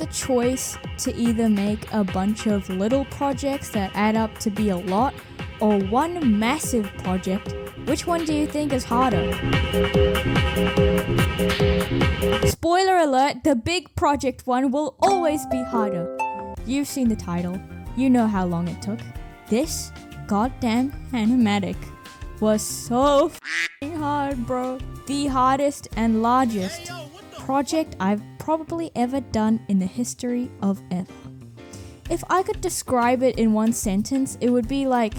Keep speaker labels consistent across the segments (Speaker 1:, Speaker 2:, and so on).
Speaker 1: the choice to either make a bunch of little projects that add up to be a lot, or one massive project, which one do you think is harder? Spoiler alert, the big project one will always be harder. You've seen the title, you know how long it took. This goddamn Animatic was so f***ing hard, bro. The hardest and largest project I've probably ever done in the history of ever. If I could describe it in one sentence, it would be like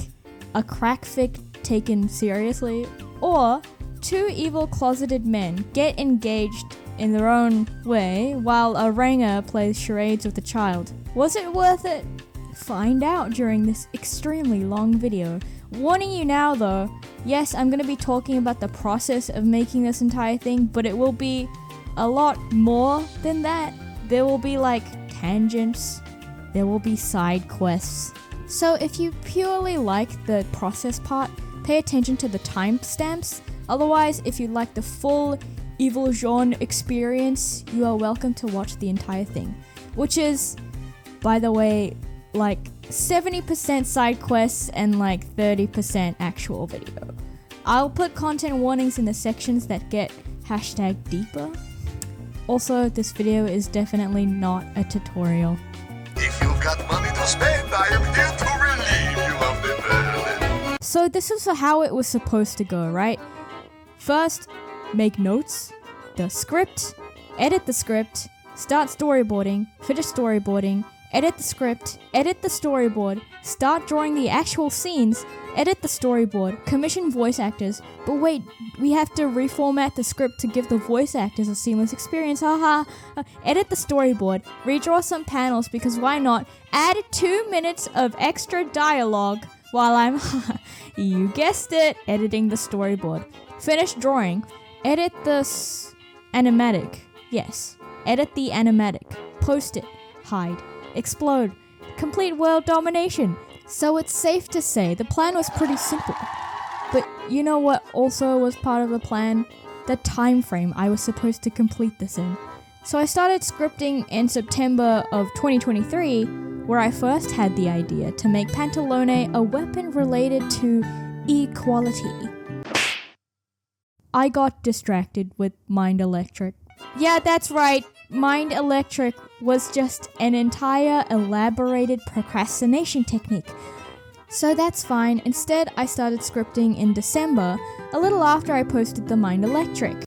Speaker 1: a crack fic taken seriously, or two evil closeted men get engaged in their own way while a ranger plays charades with a child. Was it worth it? Find out during this extremely long video. Warning you now though, yes, I'm going to be talking about the process of making this entire thing, but it will be a lot more than that. There will be like tangents, there will be side quests. So if you purely like the process part, pay attention to the timestamps. Otherwise, if you like the full Evil Genre experience, you are welcome to watch the entire thing. Which is, by the way, like 70% side quests and like 30% actual video. I'll put content warnings in the sections that get #deeper. Also, this video is definitely not a tutorial.
Speaker 2: If you've got money to spend, I am here to relieve you of the burden.
Speaker 1: So this is how it was supposed to go, right? First, make notes, the script, edit the script, start storyboarding, finish storyboarding, edit the script, edit the storyboard, start drawing the actual scenes, edit the storyboard, commission voice actors. But wait, we have to reformat the script to give the voice actors a seamless experience, haha. Edit the storyboard, redraw some panels because why not, add 2 minutes of extra dialogue while I'm, you guessed it, editing the storyboard. Finish drawing, edit the animatic, yes, edit the animatic, post it, hide, explode, complete world domination. So it's safe to say the plan was pretty simple. But you know what also was part of the plan? The time frame I was supposed to complete this in. So I started scripting in September of 2023, where I first had the idea to make Pantalone a weapon related to equality. I got distracted with Mind Electric. Yeah, that's right. Mind Electric was just an entire elaborated procrastination technique. So that's fine. Instead, I started scripting in December, a little after I posted the Mind Electric.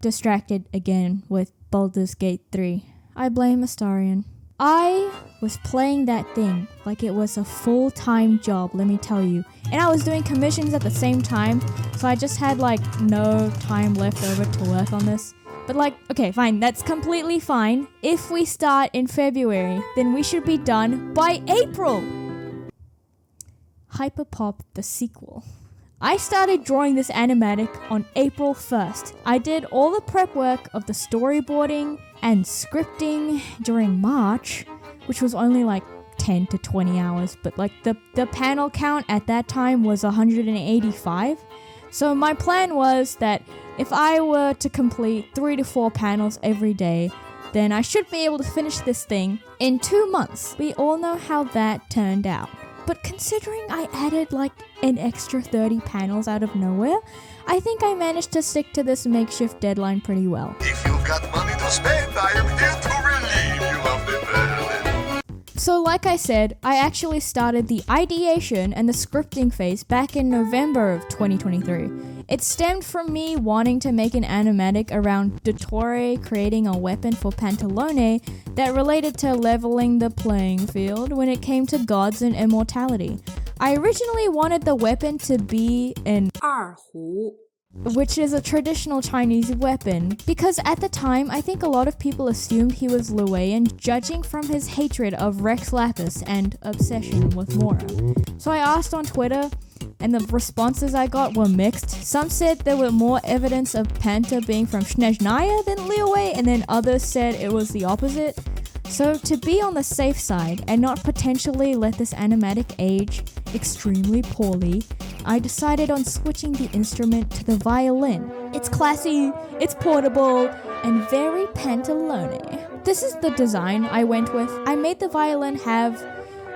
Speaker 1: Distracted again with Baldur's Gate 3. I blame Astarion. I was playing that thing like it was a full-time job, let me tell you. And I was doing commissions at the same time, so I just had like no time left over to work on this. But like, okay, fine, that's completely fine. If we start in February, then we should be done by April! Hyperpop the sequel. I started drawing this animatic on April 1st. I did all the prep work of the storyboarding and scripting during March, which was only like 10 to 20 hours, but like the panel count at that time was 185. So my plan was that if I were to complete 3 to 4 panels every day, then I should be able to finish this thing in 2 months. We all know how that turned out. But considering I added like an extra 30 panels out of nowhere, I think I managed to stick to this makeshift deadline pretty well.
Speaker 2: If you've got money to spend, I am here to relieve you of the burden.
Speaker 1: So like I said, I actually started the ideation and the scripting phase back in November of 2023. It stemmed from me wanting to make an animatic around Dottore creating a weapon for Pantalone that related to leveling the playing field when it came to gods and immortality. I originally wanted the weapon to be an
Speaker 3: 二胡
Speaker 1: which is a traditional Chinese weapon, because at the time, I think a lot of people assumed he was Luoyan, judging from his hatred of Rex Lapis and obsession with Mora. So I asked on Twitter, and the responses I got were mixed. Some said there were more evidence of Panta being from Snezhnaya than Liuwei, and then others said it was the opposite. So to be on the safe side and not potentially let this animatic age extremely poorly, I decided on switching the instrument to the violin. It's classy, it's portable, and very Pantalone. this is the design I went with. I made the violin have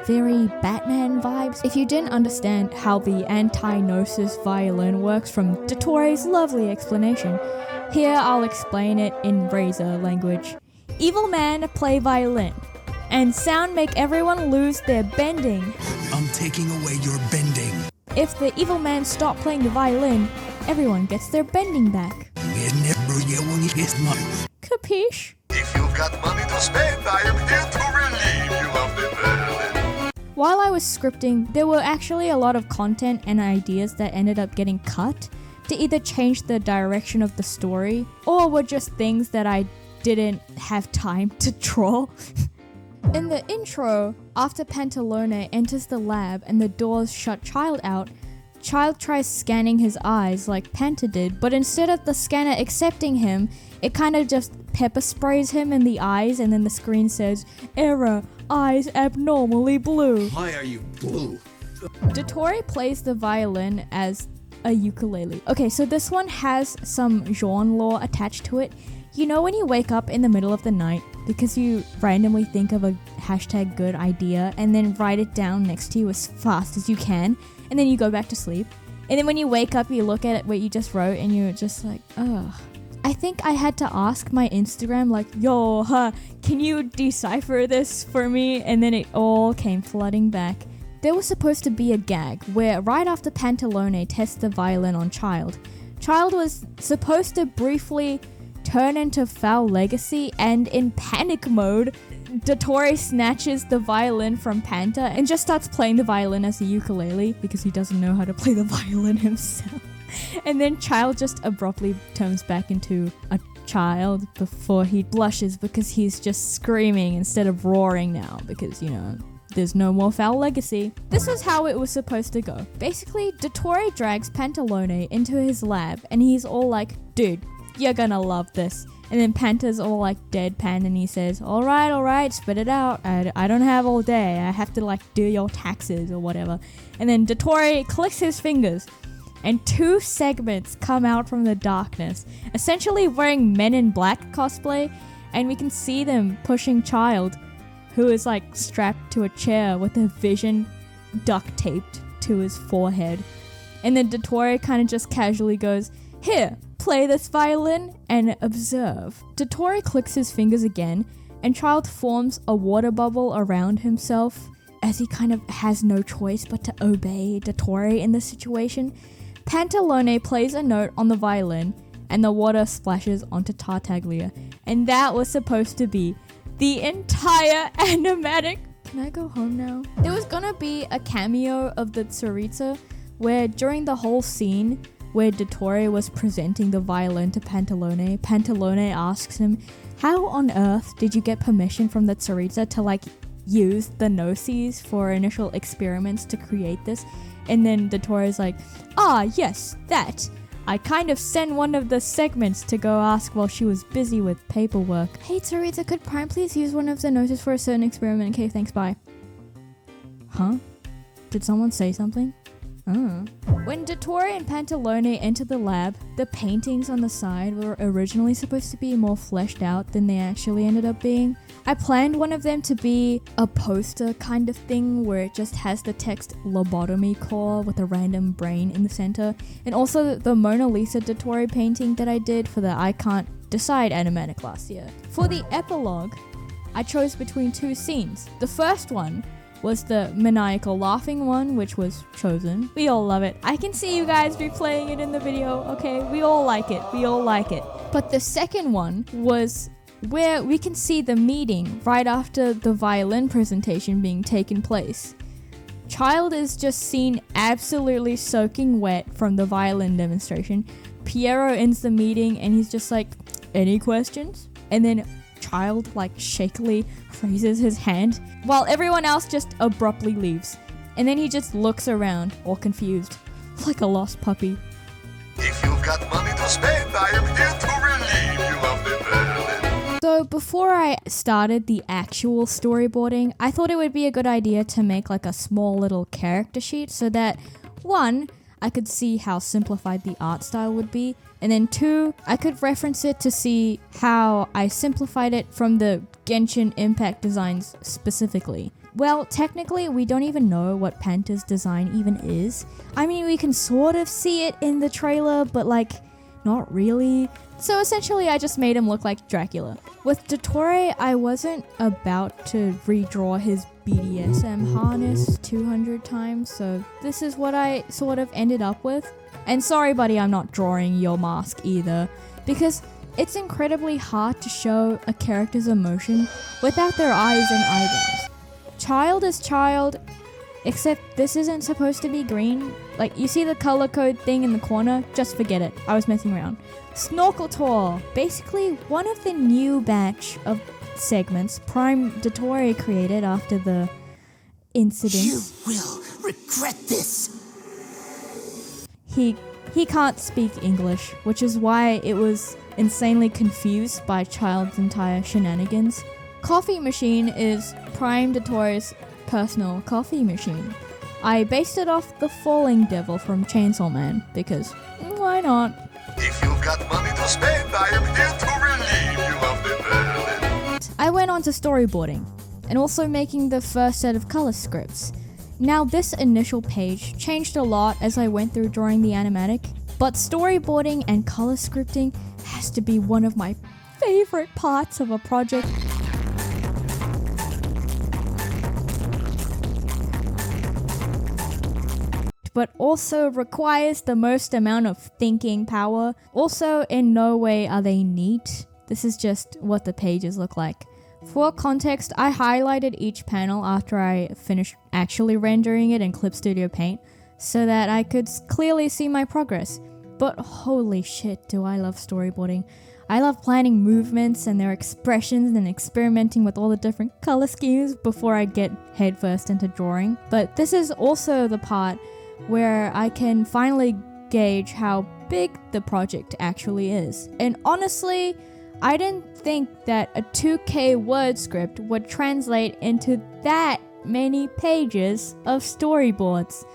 Speaker 1: very Batman vibes. If you didn't understand how the anti-gnosis violin works from Dottore lovely explanation, here I'll explain it in Razor language. Evil man play violin, and sound make everyone lose their bending.
Speaker 3: I'm taking away your bending.
Speaker 1: If the evil man stop playing the violin, everyone gets their bending back. Capiche?
Speaker 2: If you've got money to spend, I am here to relieve you of the burden.
Speaker 1: While I was scripting, there were actually a lot of content and ideas that ended up getting cut to either change the direction of the story, or were just things that I didn't have time to draw. In the intro, after Pantalone enters the lab and the doors shut Child out, Child tries scanning his eyes like Panta did, but instead of the scanner accepting him, it kind of just pepper sprays him in the eyes, and then the screen says, "Error, eyes abnormally blue."
Speaker 3: Why are you blue?
Speaker 1: Dottore plays the violin as a ukulele. Okay, so this one has some genre lore attached to it. You know when you wake up in the middle of the night because you randomly think of a hashtag good idea and then write it down next to you as fast as you can, and then you go back to sleep, and then when you wake up you look at what you just wrote and you're just like, ugh. I think I had to ask my Instagram like, yo, can you decipher this for me? And then it all came flooding back. There was supposed to be a gag where right after Pantalone tests the violin on Child, Child was supposed to briefly turn into Foul Legacy, and in panic mode, Dottore snatches the violin from Panta and just starts playing the violin as a ukulele because he doesn't know how to play the violin himself. And then Child just abruptly turns back into a child before he blushes because he's just screaming instead of roaring now because, you know, there's no more Foul Legacy. This was how it was supposed to go. Basically, Dottore drags Pantalone into his lab and he's all like, dude, you're gonna love this. And then Panta's all like deadpan and he says, alright, spit it out. I don't have all day. I have to like do your taxes or whatever. And then Dottore clicks his fingers and two segments come out from the darkness, essentially wearing Men in Black cosplay, and we can see them pushing Child, who is like strapped to a chair with a vision duct taped to his forehead. And then Dottore kind of just casually goes, here, play this violin and observe. Dottore clicks his fingers again, and Child forms a water bubble around himself as he kind of has no choice but to obey Dottore in this situation. Pantalone plays a note on the violin and the water splashes onto Tartaglia, and that was supposed to be the entire animatic. Can I go home now? There was gonna be a cameo of the Tsaritsa where during the whole scene where Dottore was presenting the violin to Pantalone, Pantalone asks him, how on earth did you get permission from the Tsaritsa to like use the Gnosis for initial experiments to create this? And then Dottore is like, yes, that. I kind of sent one of the segments to go ask while she was busy with paperwork. Hey Tsaritsa, could Prime please use one of the Gnosis for a certain experiment? Okay, thanks, bye. Huh? Did someone say something? When Dottore and Pantalone enter the lab, the paintings on the side were originally supposed to be more fleshed out than they actually ended up being. I planned one of them to be a poster kind of thing where it just has the text lobotomy core with a random brain in the center, and also the Mona Lisa Dottore painting that I did for the I Can't Decide animatic last year. For the epilogue, I chose between two scenes. The first one was the maniacal laughing one, which was chosen. We all love it. I can see you guys replaying it in the video, okay? We all like it. But the second one was where we can see the meeting right after the violin presentation being taken place. Child is just seen absolutely soaking wet from the violin demonstration. Piero ends the meeting and he's just like, any questions? And then Child like shakily raises his hand while everyone else just abruptly leaves, and then he just looks around all confused like a lost puppy.
Speaker 2: If you've got money to spend, I am here to relieve you of the burden.
Speaker 1: So before I started the actual storyboarding, I thought it would be a good idea to make like a small little character sheet so that, one, I could see how simplified the art style would be. And then 2, I could reference it to see how I simplified it from the Genshin Impact designs specifically. Well, technically, we don't even know what Panta's design even is. I mean, we can sort of see it in the trailer, but like, not really. So essentially, I just made him look like Dracula. With Dottore, I wasn't about to redraw his BDSM harness 200 times, so this is what I sort of ended up with. And sorry buddy, I'm not drawing your mask either, because it's incredibly hard to show a character's emotion without their eyes and eyebrows. Child is child, except this isn't supposed to be green. Like, you see the color code thing in the corner? Just forget it, I was messing around. Snorkel Tour, basically one of the new batch of segments Prime Dottore created after the incidents.
Speaker 4: You will regret this.
Speaker 1: He can't speak English, which is why it was insanely confused by Child's entire shenanigans. Coffee Machine is Prime Dottore's personal coffee machine. I based it off the Falling Devil from Chainsaw Man, because why not?
Speaker 2: If you've got money to spend, I am here to relieve you of the burden.
Speaker 1: I went on to storyboarding, and also making the first set of color scripts. Now this initial page changed a lot as I went through drawing the animatic, but storyboarding and color scripting has to be one of my favorite parts of a project. But also requires the most amount of thinking power. Also, in no way are they neat. This is just what the pages look like. For context, I highlighted each panel after I finished actually rendering it in Clip Studio Paint so that I could clearly see my progress. But holy shit, do I love storyboarding. I love planning movements and their expressions and experimenting with all the different color schemes before I get headfirst into drawing. But this is also the part where I can finally gauge how big the project actually is. And honestly, I didn't think that a 2K word script would translate into that many pages of storyboards.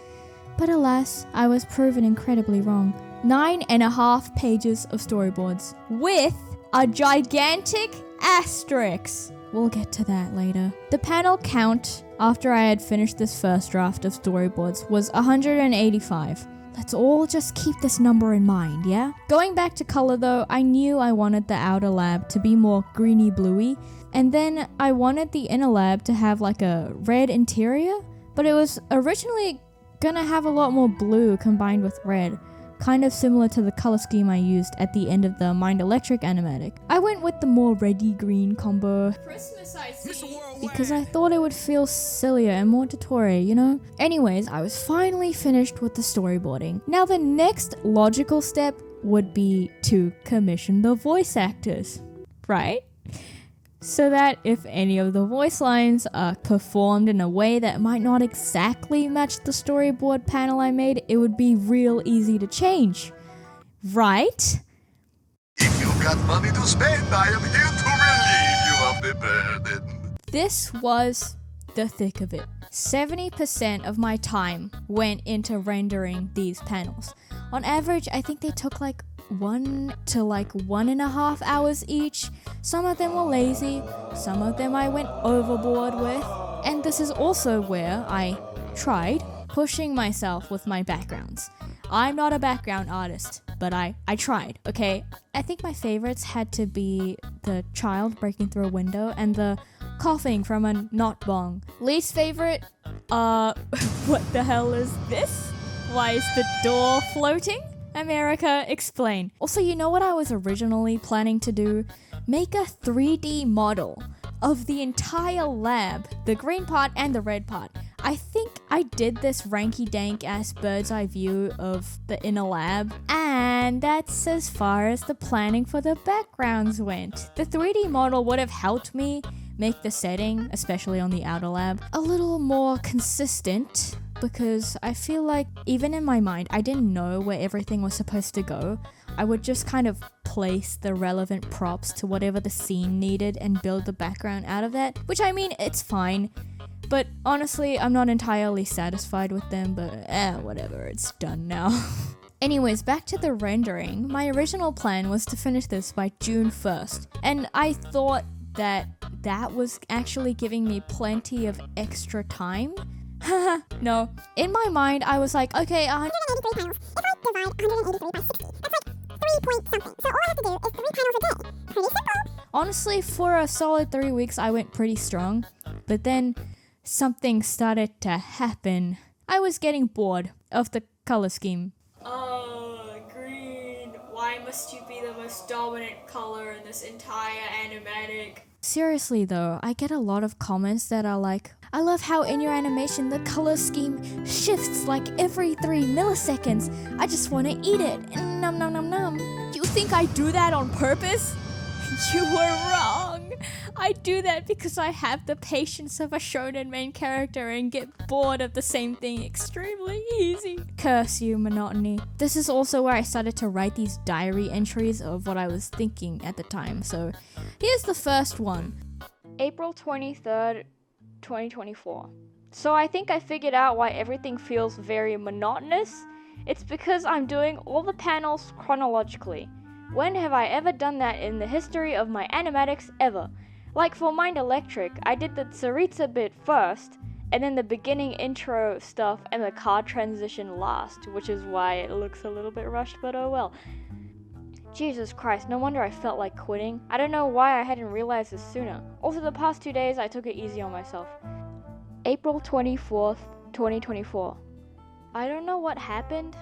Speaker 1: But alas, I was proven incredibly wrong. 9.5 pages of storyboards with a gigantic asterisk. We'll get to that later. The panel count after I had finished this first draft of storyboards was 185. Let's all just keep this number in mind, yeah? Going back to color though, I knew I wanted the outer lab to be more greeny bluey, and then I wanted the inner lab to have like a red interior, but it was originally gonna have a lot more blue combined with red, kind of similar to the color scheme I used at the end of the Mind Electric animatic. I went with the more reddy green combo. Christmas, I see. Because I thought it would feel sillier and more Dottore, you know? Anyways, I was finally finished with the storyboarding. Now the next logical step would be to commission the voice actors, right? So that if any of the voice lines are performed in a way that might not exactly match the storyboard panel I made, it would be real easy to change, right?
Speaker 2: If you've got money to spend, I am here to relieve you of the burden.
Speaker 1: This was the thick of it. 70% of my time went into rendering these panels. On average, I think they took like 1 to 1.5 hours each. Some of them were lazy, some of them I went overboard with, and this is also where I tried pushing myself with my backgrounds. I'm not a background artist, but I tried, okay? I think my favorites had to be the child breaking through a window and the coughing from a knot bong. Least favorite, what the hell is this? Why is the door floating? America, explain. Also, you know what I was originally planning to do? Make a 3D model of the entire lab, the green part and the red part. I think I did this ranky-dank ass bird's eye view of the inner lab, and that's as far as the planning for the backgrounds went. The 3D model would have helped me make the setting, especially on the outer lab, a little more consistent, because I feel like even in my mind, I didn't know where everything was supposed to go. I would just kind of place the relevant props to whatever the scene needed and build the background out of that, which I mean, it's fine. But honestly, I'm not entirely satisfied with them, but whatever, it's done now. Anyways, back to the rendering. My original plan was to finish this by June 1st, and I thought that was actually giving me plenty of extra time. No. In my mind, I was like, okay,
Speaker 5: 183 panels. If I divide 183 by 60, that's like 3 point something. So all I have to do is 3 panels a day. Pretty simple.
Speaker 1: Honestly, for a solid 3 weeks, I went pretty strong. But then something started to happen. I was getting bored of the color scheme. Green. Why must you be the most dominant color in this entire animatic? Seriously though, I get a lot of comments that are like, I love how in your animation the color scheme shifts like every 3 milliseconds. I just want to eat it. Num num num num. You think I do that on purpose? You were wrong. I do that because I have the patience of a shonen main character and get bored of the same thing extremely easy. Curse you, monotony. This is also where I started to write these diary entries of what I was thinking at the time. So here's the first one. April 23rd, 2024. So I think I figured out why everything feels very monotonous. It's because I'm doing all the panels chronologically. When have I ever done that in the history of my animatics ever? Like for Mind Electric, I did the Tsaritsa bit first, and then the beginning intro stuff and the card transition last, which is why it looks a little bit rushed, but oh well. Jesus Christ, no wonder I felt like quitting. I don't know why I hadn't realized this sooner. Also, the past 2 days, I took it easy on myself. April 24th, 2024. I don't know what happened,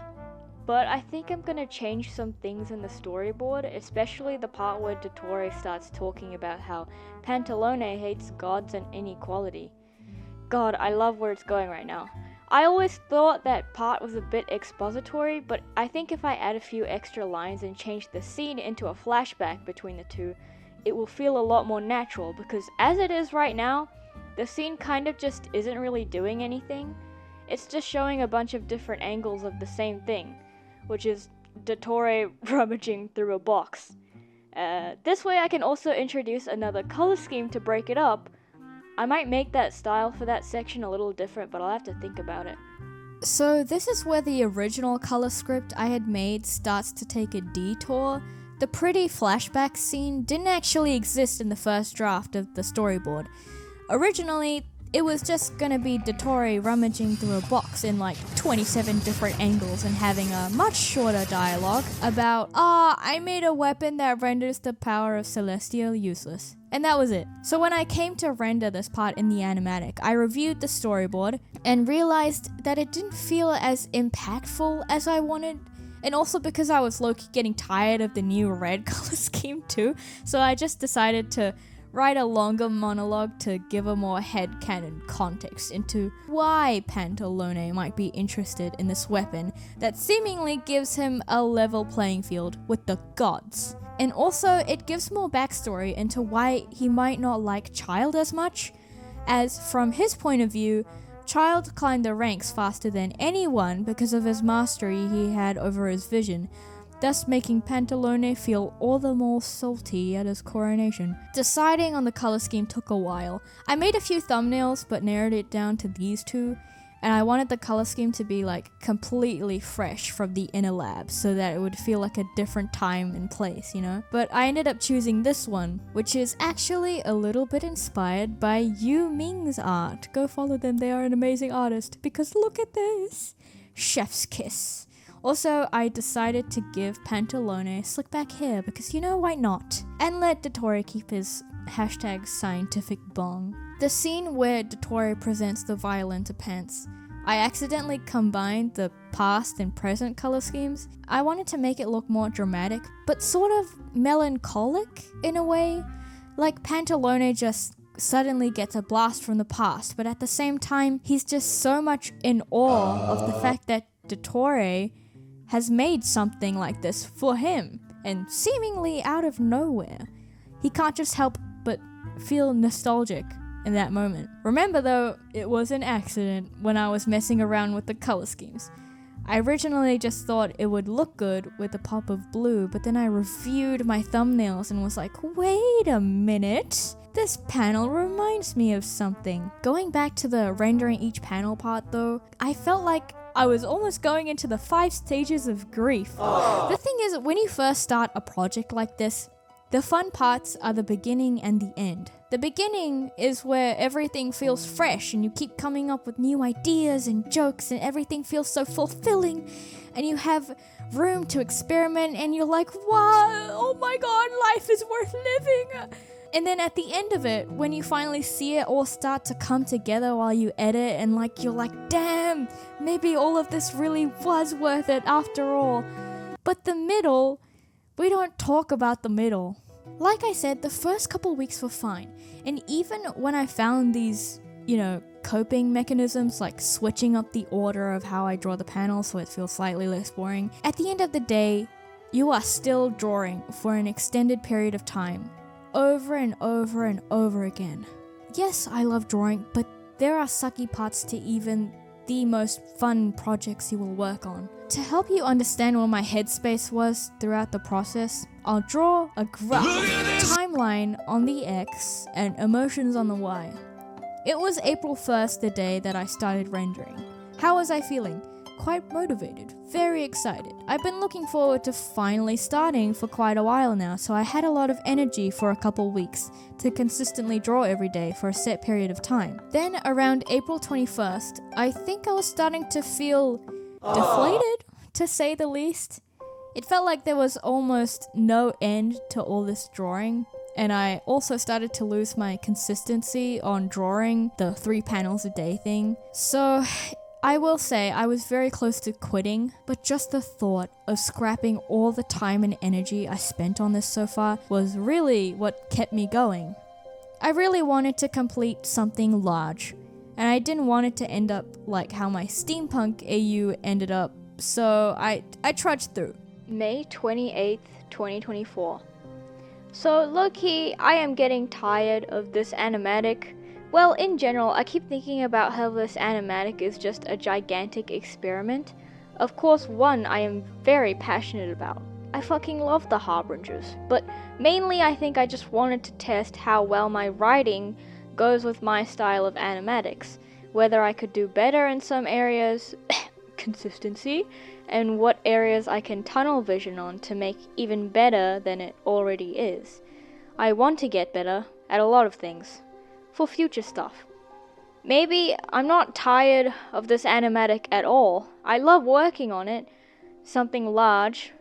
Speaker 1: but I think I'm gonna change some things in the storyboard, especially the part where Dottore starts talking about how Pantalone hates gods and inequality. God, I love where it's going right now. I always thought that part was a bit expository, but I think if I add a few extra lines and change the scene into a flashback between the two, it will feel a lot more natural, because as it is right now, the scene kind of just isn't really doing anything. It's just showing a bunch of different angles of the same thing, which is Dottore rummaging through a box. This way I can also introduce another color scheme to break it up. I might make that style for that section a little different, but I'll have to think about it. So this is where the original color script I had made starts to take a detour. The pretty flashback scene didn't actually exist in the first draft of the storyboard. Originally, it was just gonna be Dottore rummaging through a box in like 27 different angles and having a much shorter dialogue about, I made a weapon that renders the power of Celestial useless. And that was it. So when I came to render this part in the animatic, I reviewed the storyboard and realized that it didn't feel as impactful as I wanted. And also because I was low-key getting tired of the new red color scheme too. So I just decided to write a longer monologue to give a more headcanon context into why Pantalone might be interested in this weapon that seemingly gives him a level playing field with the gods. And also, it gives more backstory into why he might not like Child as much, as from his point of view, Child climbed the ranks faster than anyone because of his mastery he had over his vision, thus making Pantalone feel all the more salty at his coronation. Deciding on the color scheme took a while. I made a few thumbnails but narrowed it down to these two, and I wanted the color scheme to be like completely fresh from the inner lab so that it would feel like a different time and place, you know? But I ended up choosing this one, which is actually a little bit inspired by Yu Ming's art. Go follow them, they are an amazing artist, because look at this! Chef's kiss. Also, I decided to give Pantalone slick back hair because, you know, why not? And let Dottore keep his #scientific bong. The scene where Dottore presents the violin to Pants, I accidentally combined the past and present color schemes. I wanted to make it look more dramatic, but sort of melancholic in a way. Like Pantalone just suddenly gets a blast from the past, but at the same time, he's just so much in awe of the fact that Dottore has made something like this for him, and seemingly out of nowhere. He can't just help but feel nostalgic in that moment. Remember though, it was an accident when I was messing around with the color schemes. I originally just thought it would look good with a pop of blue, but then I reviewed my thumbnails and was like, wait a minute. This panel reminds me of something. Going back to the rendering each panel part though, I felt like I was almost going into the 5 stages of grief. The thing is, when you first start a project like this, the fun parts are the beginning and the end. The beginning is where everything feels fresh and you keep coming up with new ideas and jokes and everything feels so fulfilling and you have room to experiment and you're like, wow, oh my god, life is worth living. And then at the end of it, when you finally see it all start to come together while you edit and you're like, damn, maybe all of this really was worth it after all. But the middle, we don't talk about the middle. Like I said, the first couple weeks were fine. And even when I found these, coping mechanisms like switching up the order of how I draw the panels so it feels slightly less boring, at the end of the day, you are still drawing for an extended period of time, over and over and over again. Yes, I love drawing, but there are sucky parts to even the most fun projects you will work on. To help you understand what my headspace was throughout the process, I'll draw a graph, timeline on the X, and emotions on the Y. It was April 1st, the day that I started rendering. How was I feeling? Quite motivated, very excited. I've been looking forward to finally starting for quite a while now, so I had a lot of energy for a couple weeks to consistently draw every day for a set period of time. Then around April 21st, I think I was starting to feel deflated, to say the least. It felt like there was almost no end to all this drawing, and I also started to lose my consistency on drawing the 3 panels a day thing. So I will say I was very close to quitting, but just the thought of scrapping all the time and energy I spent on this so far was really what kept me going. I really wanted to complete something large, and I didn't want it to end up like how my steampunk AU ended up, so I trudged through. May 28th, 2024. So low-key, I am getting tired of this animatic. Well, in general, I keep thinking about how this animatic is just a gigantic experiment. Of course, one I am very passionate about. I fucking love the Harbingers, but mainly I think I just wanted to test how well my writing goes with my style of animatics, whether I could do better in some areas, consistency, and what areas I can tunnel vision on to make even better than it already is. I want to get better at a lot of things, for future stuff. Maybe I'm not tired of this animatic at all. I love working on it, something large,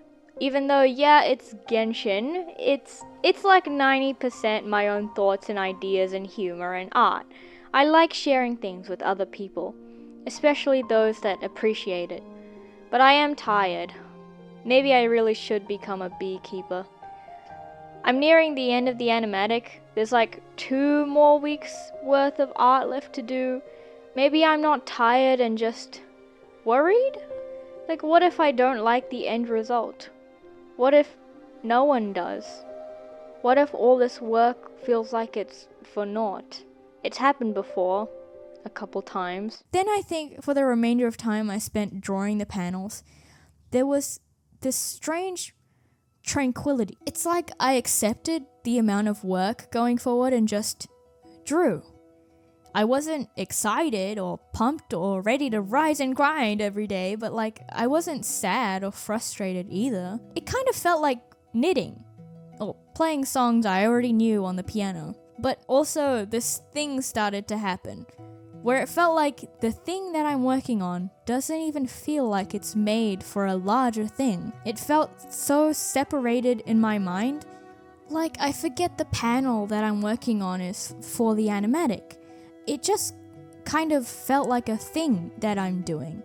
Speaker 1: even though it's Genshin, it's like 90% my own thoughts and ideas and humor and art. I like sharing things with other people, especially those that appreciate it. But I am tired. Maybe I really should become a beekeeper. I'm nearing the end of the animatic. There's like 2 more weeks worth of art left to do. Maybe I'm not tired and just worried? Like, what if I don't like the end result? What if no one does? What if all this work feels like it's for naught? It's happened before, a couple times. Then I think for the remainder of time I spent drawing the panels, there was this strange tranquility. It's like I accepted the amount of work going forward and just drew. I wasn't excited or pumped or ready to rise and grind every day, but I wasn't sad or frustrated either. It kind of felt like knitting or playing songs I already knew on the piano. But also this thing started to happen where it felt like the thing that I'm working on doesn't even feel like it's made for a larger thing. It felt so separated in my mind, like I forget the panel that I'm working on is for the animatic. It just kind of felt like a thing that I'm doing.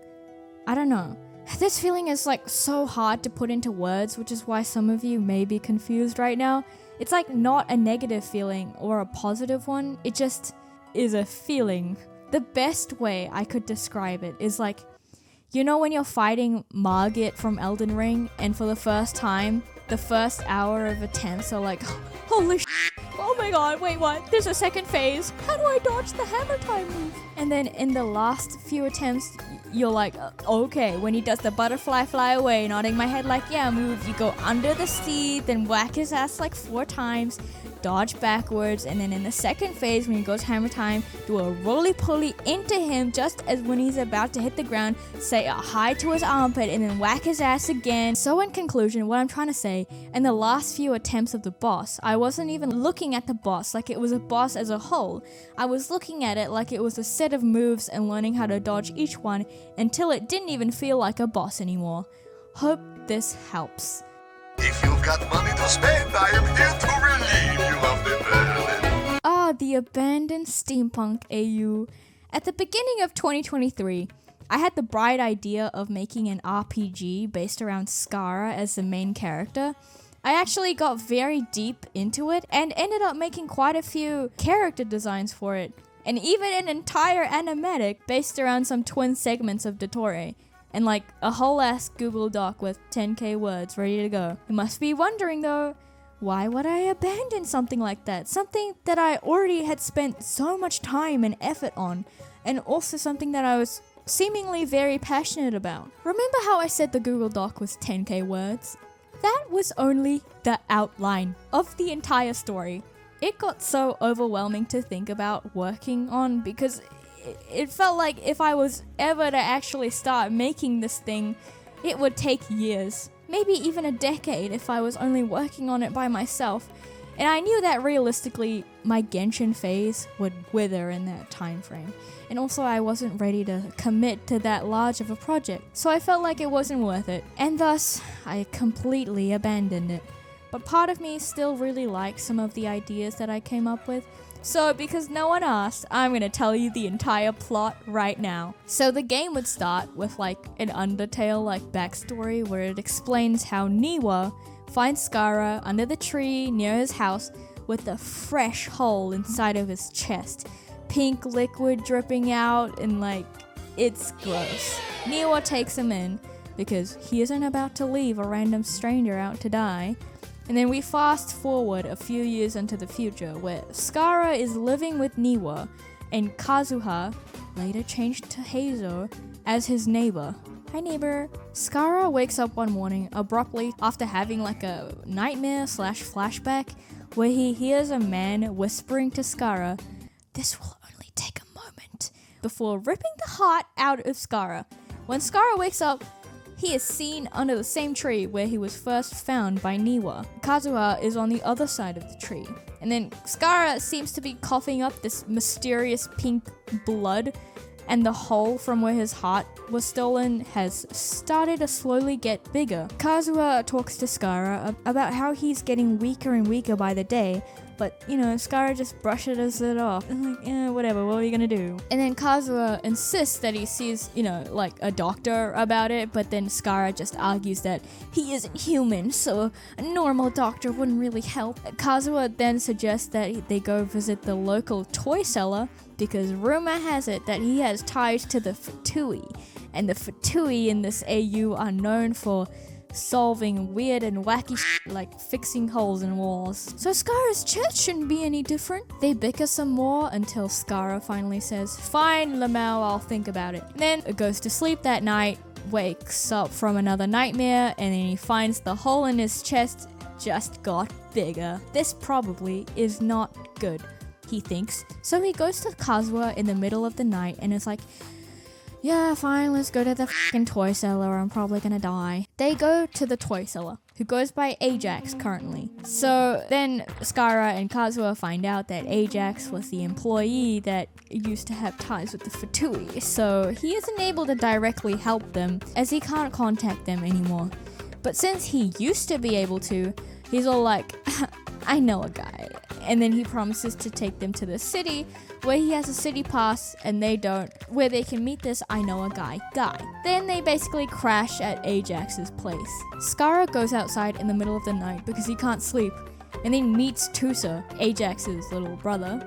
Speaker 1: I don't know. This feeling is so hard to put into words, which is why some of you may be confused right now. It's not a negative feeling or a positive one, it just is a feeling. The best way I could describe it is when you're fighting Margit from Elden Ring, and for the first time, the first hour of attempts are holy sh**, oh my god, wait, what? There's a second phase. How do I dodge the hammer time move? And then in the last few attempts, you're like, okay, when he does the butterfly fly away, nodding my head like, yeah, move, you go under the seat, then whack his ass like 4 times, dodge backwards, and then in the second phase, when he goes hammer time, do a roly-poly into him just as when he's about to hit the ground, say a hi to his armpit, and then whack his ass again. So in conclusion, what I'm trying to say, in the last few attempts of the boss, I wasn't even looking at the boss like it was a boss as a whole. I was looking at it like it was a set of moves and learning how to dodge each one until it didn't even feel like a boss anymore. Hope this helps.
Speaker 2: If you've got money to spend, I am here to relieve you of the burden.
Speaker 1: Ah, the abandoned steampunk AU. At the beginning of 2023, I had the bright idea of making an RPG based around Skara as the main character. I actually got very deep into it and ended up making quite a few character designs for it, and even an entire animatic based around some twin segments of Dottore, and like a whole ass Google Doc with 10k words ready to go. You must be wondering though, why would I abandon something like that? Something that I already had spent so much time and effort on, and also something that I was seemingly very passionate about. Remember how I said the Google Doc was 10k words? That was only the outline of the entire story. It got so overwhelming to think about working on because it felt like if I was ever to actually start making this thing, it would take years, maybe even a decade if I was only working on it by myself. And I knew that realistically, my Genshin phase would wither in that time frame. And also I wasn't ready to commit to that large of a project, so I felt like it wasn't worth it. And thus, I completely abandoned it. But part of me still really likes some of the ideas that I came up with. So because no one asked, I'm gonna tell you the entire plot right now. So the game would start with like an Undertale like backstory where it explains how Niwa finds Skara under the tree near his house with a fresh hole inside of his chest. Pink liquid dripping out and like, it's gross. Niwa takes him in because he isn't about to leave a random stranger out to die. And then we fast forward a few years into the future where Skara is living with Niwa and Kazuha, later changed to Heizo, as his neighbor. Hi neighbor. Skara wakes up one morning abruptly after having like a nightmare / flashback where he hears a man whispering to Skara, "This will only take a moment," before ripping the heart out of Skara. When Skara wakes up, he is seen under the same tree where he was first found by Niwa. Kazuha is on the other side of the tree. And then Skara seems to be coughing up this mysterious pink blood, and the hole from where his heart was stolen has started to slowly get bigger. Kazuha talks to Skara about how he's getting weaker and weaker by the day, but, you know, Skara just brushes it off. I'm like, whatever, what are you gonna do? And then Kazuha insists that he sees, you know, like a doctor about it, but then Skara just argues that he isn't human, so a normal doctor wouldn't really help. Kazuha then suggests that they go visit the local toy seller because rumor has it that he has ties to the Fatui, and the Fatui in this AU are known for solving weird and wacky shit like fixing holes in walls. So Skara's church shouldn't be any different. They bicker some more until Skara finally says, "Fine, Lamau, I'll think about it." And then it goes to sleep that night, wakes up from another nightmare, and then he finds the hole in his chest just got bigger. This probably is not good, he thinks. So he goes to Kazuha in the middle of the night and is like, "Yeah, fine, let's go to the fucking toy seller, I'm probably gonna die." They go to the toy seller, who goes by Ajax currently. So then Skara and Kazuha find out that Ajax was the employee that used to have ties with the Fatui, so he isn't able to directly help them as he can't contact them anymore. But since he used to be able to, he's all like, "I know a guy." And then he promises to take them to the city where he has a city pass and they don't, where they can meet this "I know a guy" guy. Then they basically crash at Ajax's place. Skara goes outside in the middle of the night because he can't sleep, and then meets Tusa, Ajax's little brother,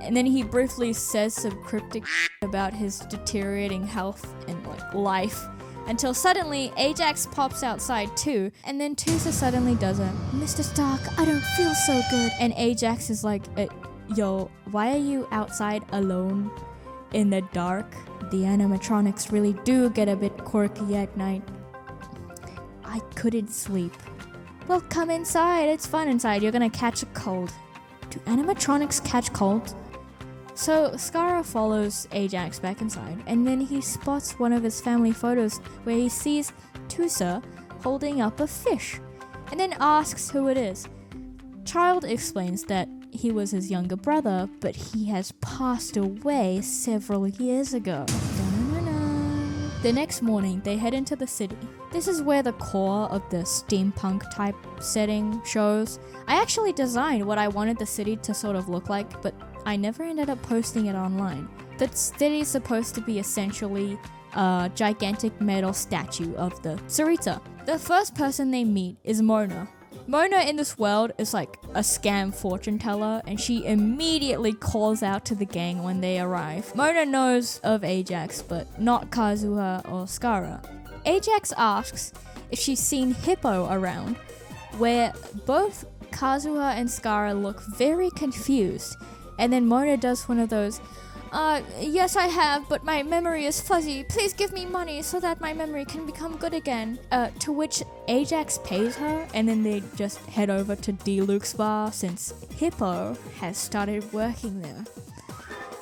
Speaker 1: and then he briefly says some cryptic about his deteriorating health and like life, until suddenly Ajax pops outside too, and then Tusa suddenly does a, Mr. Stark, I don't feel so good. And Ajax is like, yo, why are you outside alone in the dark? The animatronics really do get a bit quirky at night. I couldn't sleep. Well, come inside. It's fun inside. You're gonna catch a cold. Do animatronics catch colds? So Skara follows Ajax back inside, and then he spots one of his family photos where he sees Tusa holding up a fish, and then asks who it is. Child explains that he was his younger brother, but he has passed away several years ago. The next morning, they head into the city. This is where the core of the steampunk type setting shows. I actually designed what I wanted the city to sort of look like, but I never ended up posting it online. The city is supposed to be essentially a gigantic metal statue of the Sarita. The first person they meet is Mona. Mona in this world is like a scam fortune teller, and she immediately calls out to the gang when they arrive. Mona knows of Ajax, but not Kazuha or Skara. Ajax asks if she's seen Hippo around, where both Kazuha and Skara look very confused, and then Mona does one of those, yes I have, but my memory is fuzzy. Please give me money so that my memory can become good again. To which Ajax pays her, and then they just head over to D-Luke's bar since Hippo has started working there.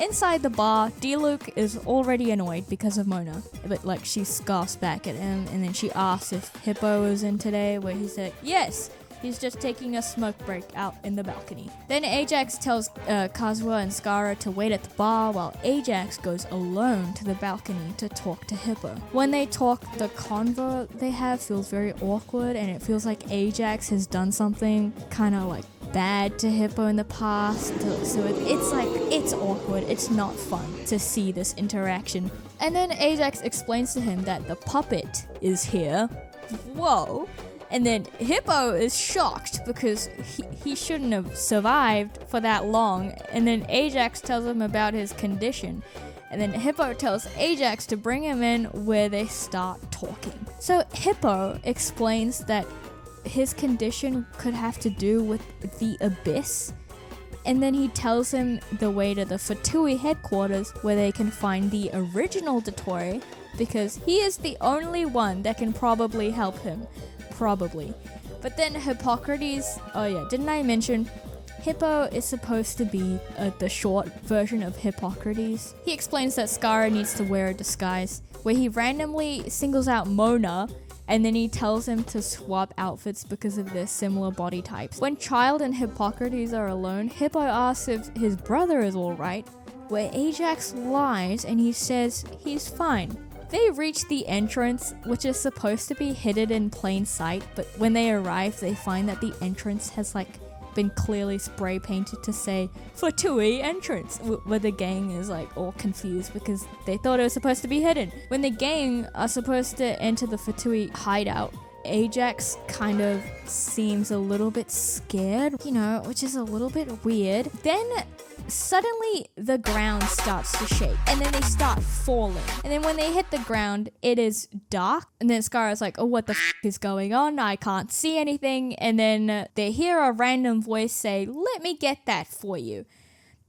Speaker 1: Inside the bar, D-Luke is already annoyed because of Mona, but like she scoffs back at him, and then she asks if Hippo is in today, where he said, yes, he's just taking a smoke break out in the balcony. Then Ajax tells Kazuha and Skara to wait at the bar while Ajax goes alone to the balcony to talk to Hippo. When they talk, the convo they have feels very awkward, and it feels like Ajax has done something kind of like bad to Hippo in the past. So it's awkward. It's not fun to see this interaction. And then Ajax explains to him that the puppet is here. Whoa. And then Hippo is shocked because he shouldn't have survived for that long. And then Ajax tells him about his condition. And then Hippo tells Ajax to bring him in, where they start talking. So Hippo explains that his condition could have to do with the abyss. And then he tells him the way to the Fatui headquarters, where they can find the original Dottore, because he is the only one that can probably help him. Probably. But then Hippocrates, oh yeah, didn't I mention Hippo is supposed to be the short version of Hippocrates? He explains that Skara needs to wear a disguise, where he randomly singles out Mona, and then he tells him to swap outfits because of their similar body types. When Child and Hippocrates are alone, Hippo asks if his brother is alright, where Ajax lies and he says he's fine. They reach the entrance, which is supposed to be hidden in plain sight, but when they arrive, they find that the entrance has been clearly spray painted to say Fatui entrance, where the gang is all confused because they thought it was supposed to be hidden. When the gang are supposed to enter the Fatui hideout, Ajax kind of seems a little bit scared, which is a little bit weird. Then suddenly the ground starts to shake, and then they start falling. And then when they hit the ground, it is dark. And then Skara's like, oh, what the is going on? I can't see anything. And then they hear a random voice say, let me get that for you.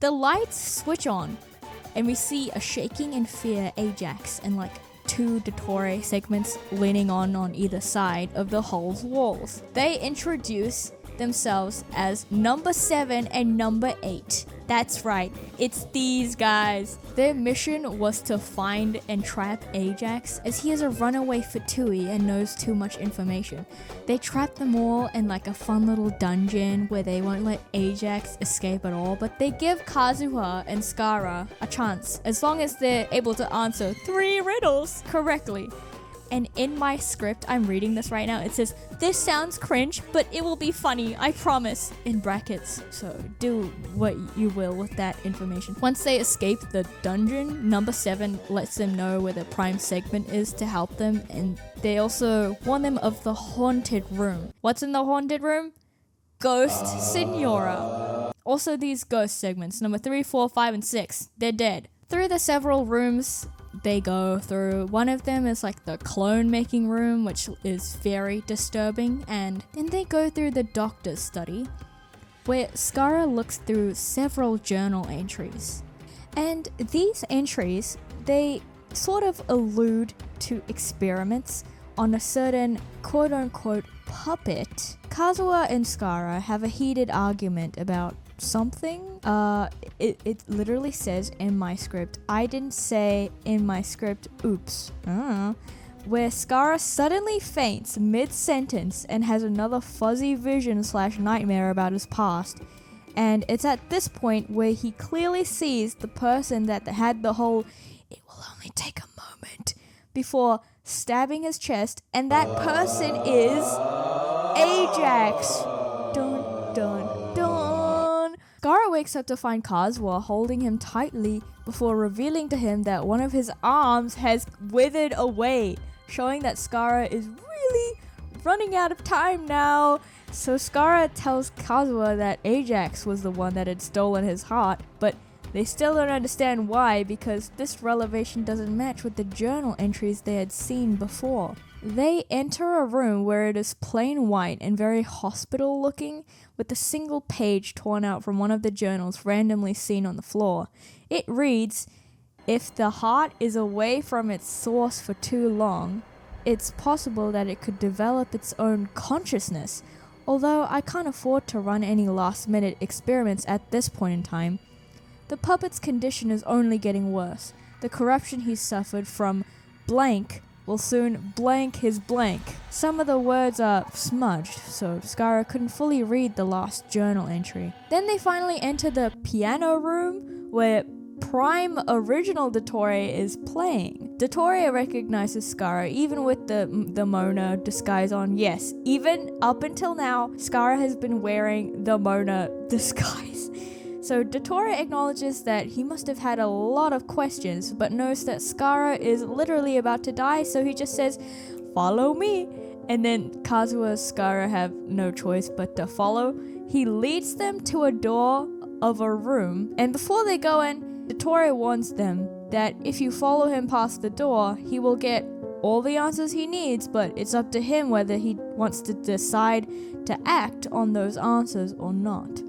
Speaker 1: The lights switch on, and we see a shaking in fear Ajax and two Dottore segments leaning on either side of the hull's walls. They introduce themselves as number 7 and number 8. That's right, it's these guys. Their mission was to find and trap Ajax, as he is a runaway Fatui and knows too much information. They trap them all in a fun little dungeon where they won't let Ajax escape at all, but they give Kazuha and Skara a chance, as long as they're able to answer 3 riddles correctly. And in my script, I'm reading this right now, it says, this sounds cringe, but it will be funny, I promise, in brackets. So do what you will with that information. Once they escape the dungeon, number 7 lets them know where the prime segment is to help them, and they also warn them of the haunted room. What's in the haunted room? Ghost Signora. Also these ghost segments, number 3, 4, 5, and 6, they're dead. Through the several rooms they go through. One of them is like the clone making room, which is very disturbing, and then they go through the doctor's study, where Skara looks through several journal entries. And these entries, they sort of allude to experiments on a certain quote-unquote puppet. Kazuha and Skara have a heated argument about something. It literally says in my script. I didn't say in my script, oops. Where Skara suddenly faints mid-sentence and has another fuzzy vision/nightmare about his past. And it's at this point where he clearly sees the person that had the whole, it will only take a moment, before stabbing his chest, and that person is Ajax. Dun dun dun. Skara wakes up to find Kazuha holding him tightly before revealing to him that one of his arms has withered away, showing that Skara is really running out of time now. So Skara tells Kazuha that Ajax was the one that had stolen his heart, but they still don't understand why, because this revelation doesn't match with the journal entries they had seen before. They enter a room where it is plain white and very hospital looking, with a single page torn out from one of the journals randomly seen on the floor. It reads, "If the heart is away from its source for too long, it's possible that it could develop its own consciousness. Although I can't afford to run any last-minute experiments at this point in time. The puppet's condition is only getting worse. The corruption he's suffered from blank will soon blank his blank." Some of the words are smudged, so Skara couldn't fully read the last journal entry. Then they finally enter the piano room, where prime original Dottore is playing. Dottore recognizes Skara even with the Mona disguise on. Yes, even up until now, Skara has been wearing the Mona disguise. So Dottore acknowledges that he must have had a lot of questions, but knows that Skara is literally about to die, so he just says, "Follow me." And then Kazuha and Skara have no choice but to follow. He leads them to a door of a room, and before they go in, Dottore warns them that if you follow him past the door, he will get all the answers he needs, but it's up to him whether he wants to decide to act on those answers or not.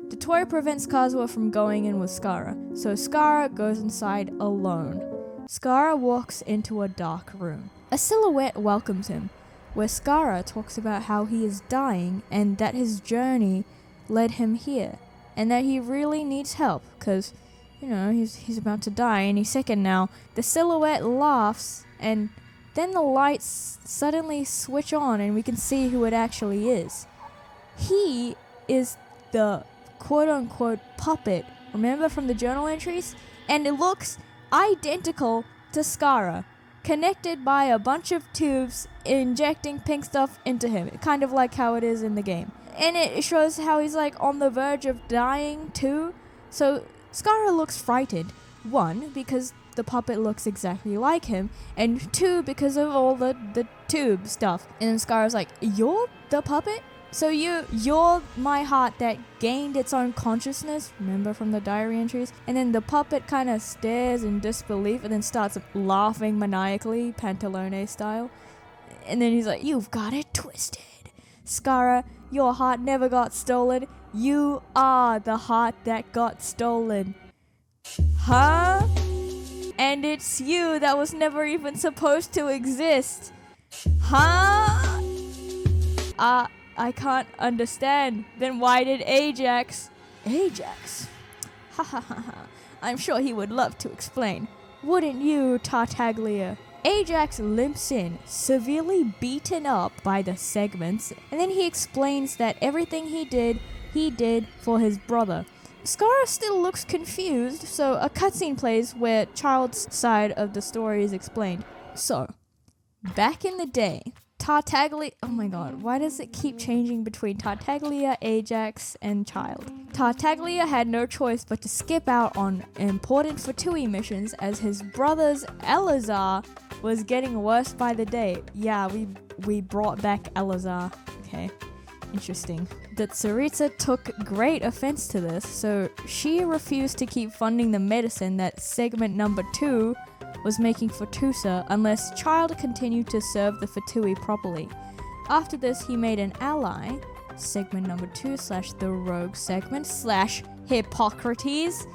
Speaker 1: Dottore prevents Kazuha from going in with Skara, so Skara goes inside alone. Skara walks into a dark room. A silhouette welcomes him, where Skara talks about how he is dying and that his journey led him here, and that he really needs help, because, he's about to die any second now. The silhouette laughs, and then the lights suddenly switch on and we can see who it actually is. He is the quote-unquote puppet, remember from the journal entries? And it looks identical to Skara, connected by a bunch of tubes injecting pink stuff into him, kind of like how it is in the game. And it shows how he's like on the verge of dying too. So Skara looks frightened. 1, because the puppet looks exactly like him, and 2, because of all the tube stuff. And then Skara's like, "You're the puppet? So you're my heart that gained its own consciousness," remember from the diary entries? And then the puppet kind of stares in disbelief and then starts laughing maniacally, Pantalone style. And then he's like, "You've got it twisted. Skara, your heart never got stolen. You are the heart that got stolen." Huh? And it's you that was never even supposed to exist. Huh? I can't understand. Then why did Ajax? Ha ha ha ha. I'm sure he would love to explain. Wouldn't you, Tartaglia? Ajax limps in, severely beaten up by the segments, and then he explains that everything he did for his brother. Skara still looks confused, so a cutscene plays where Child's side of the story is explained. So, back in the day, Tartaglia... Oh my god, why does it keep changing between Tartaglia, Ajax, and Child? Tartaglia had no choice but to skip out on important Fatui missions as his brother's Elazar was getting worse by the day. Yeah, we brought back Elazar. Okay, interesting. The Tsaritsa took great offense to this, so she refused to keep funding the medicine that segment number 2 was making for Tusa unless Child continued to serve the Fatui properly. After this, he made an ally, segment number 2 / the rogue segment / Hippocrates,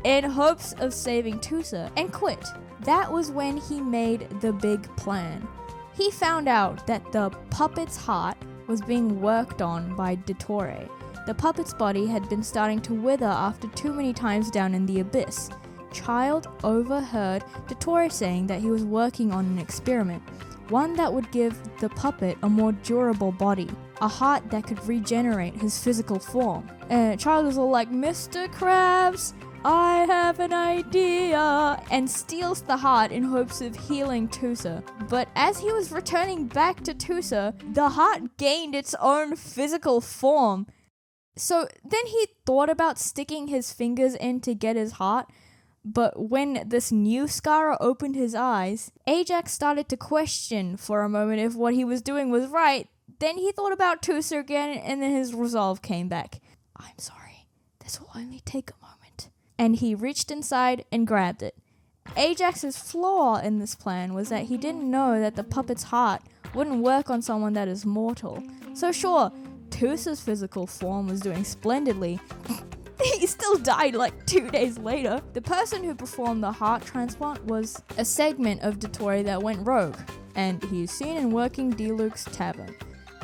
Speaker 1: in hopes of saving Tusa, and quit. That was when he made the big plan. He found out that the puppet's heart was being worked on by Dottore. The puppet's body had been starting to wither after too many times down in the abyss. Child overheard Dottore saying that he was working on an experiment, one that would give the puppet a more durable body, a heart that could regenerate his physical form. Child was all like, "Mr. Krabs, I have an idea," and steals the heart in hopes of healing Tusa. But as he was returning back to Tusa, the heart gained its own physical form. So then he thought about sticking his fingers in to get his heart, but when this new Skara opened his eyes, Ajax started to question for a moment if what he was doing was right. Then he thought about Tusa again, and then his resolve came back. "I'm sorry, this will only take a moment." And he reached inside and grabbed it. Ajax's flaw in this plan was that he didn't know that the puppet's heart wouldn't work on someone that is mortal. So sure, Tusa's physical form was doing splendidly. He still died like 2 days later. The person who performed the heart transplant was a segment of Dottore that went rogue, and he's seen in working D-Luke's tavern.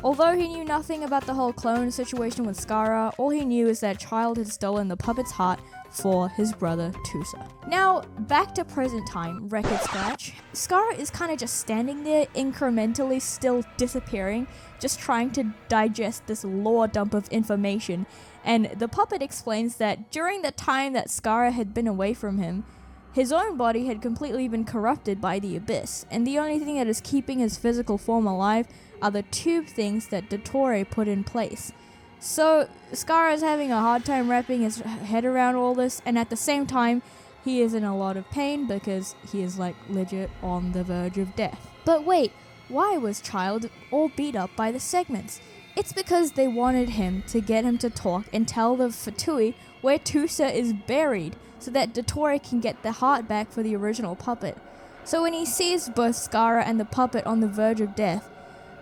Speaker 1: Although he knew nothing about the whole clone situation with Skara, all he knew is that Child had stolen the puppet's heart for his brother Tusa. Now, back to present time, record scratch. Skara is kind of just standing there, incrementally still disappearing, just trying to digest this lore dump of information. And the puppet explains that during the time that Skara had been away from him, his own body had completely been corrupted by the abyss, and the only thing that is keeping his physical form alive are the tube things that Dottore put in place. So Skara is having a hard time wrapping his head around all this, and at the same time, he is in a lot of pain because he is like legit on the verge of death. But wait, why was Child all beat up by the segments? It's because they wanted him to get him to talk and tell the Fatui where Tusa is buried, so that Dottore can get the heart back for the original puppet. So when he sees both Skara and the puppet on the verge of death,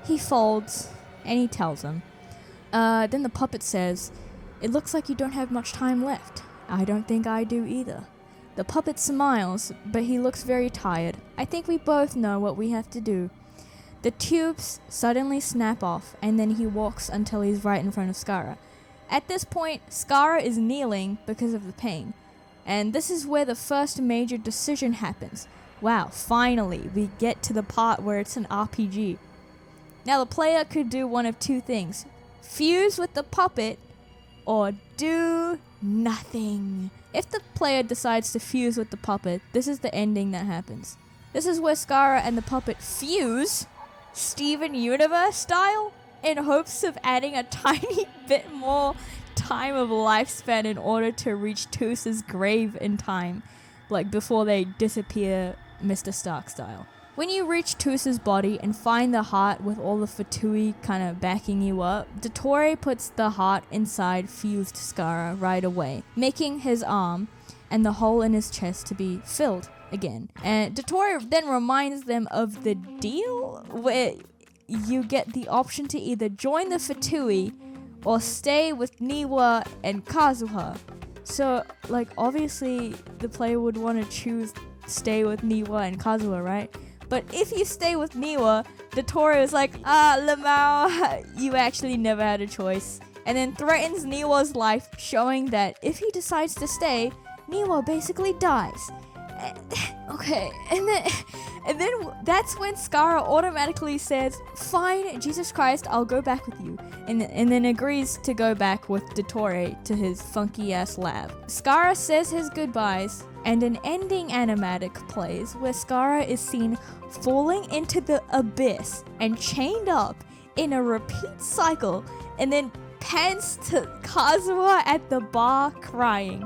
Speaker 1: he folds and he tells them. Then the puppet says, "It looks like you don't have much time left. I don't think I do either." The puppet smiles, but he looks very tired. I think we both know what we have to do. The tubes suddenly snap off, and then he walks until he's right in front of Skara. At this point, Skara is kneeling because of the pain. And this is where the first major decision happens. Wow, finally, we get to the part where it's an RPG. Now the player could do one of two things: fuse with the puppet, or do nothing. If the player decides to fuse with the puppet, this is the ending that happens. This is where Skara and the puppet fuse, Steven Universe style, in hopes of adding a tiny bit more time of lifespan in order to reach Tusa's grave in time, like before they disappear Mr. Stark style. When you reach Tusa's body and find the heart with all the Fatui kind of backing you up, Dottore puts the heart inside fused Skara right away, making his arm and the hole in his chest to be filled again. And Dottore then reminds them of the deal where you get the option to either join the Fatui or stay with Niwa and Kazuha. So, like, obviously the player would want to choose stay with Niwa and Kazuha, right? But if you stay with Niwa, Dottore is like, Lamau, you actually never had a choice. And then threatens Niwa's life, showing that if he decides to stay, Niwa basically dies. Okay, and then that's when Skara automatically says, "Fine, Jesus Christ, I'll go back with you," and then agrees to go back with Dottore to his funky ass lab. Skara says his goodbyes, and an ending animatic plays where Skara is seen falling into the abyss and chained up in a repeat cycle, and then pans to Kazuha at the bar crying.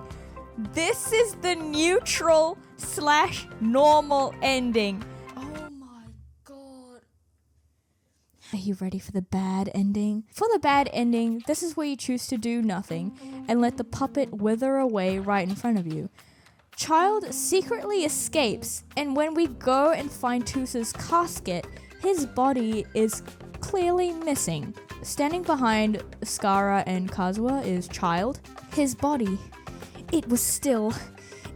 Speaker 1: This is the neutral/normal ending. Oh my god. Are you ready for the bad ending? For the bad ending, this is where you choose to do nothing and let the puppet wither away right in front of you. Child secretly escapes, and when we go and find Tusa's casket, his body is clearly missing. Standing behind Skara and Kazuha is Child. His body, it was still.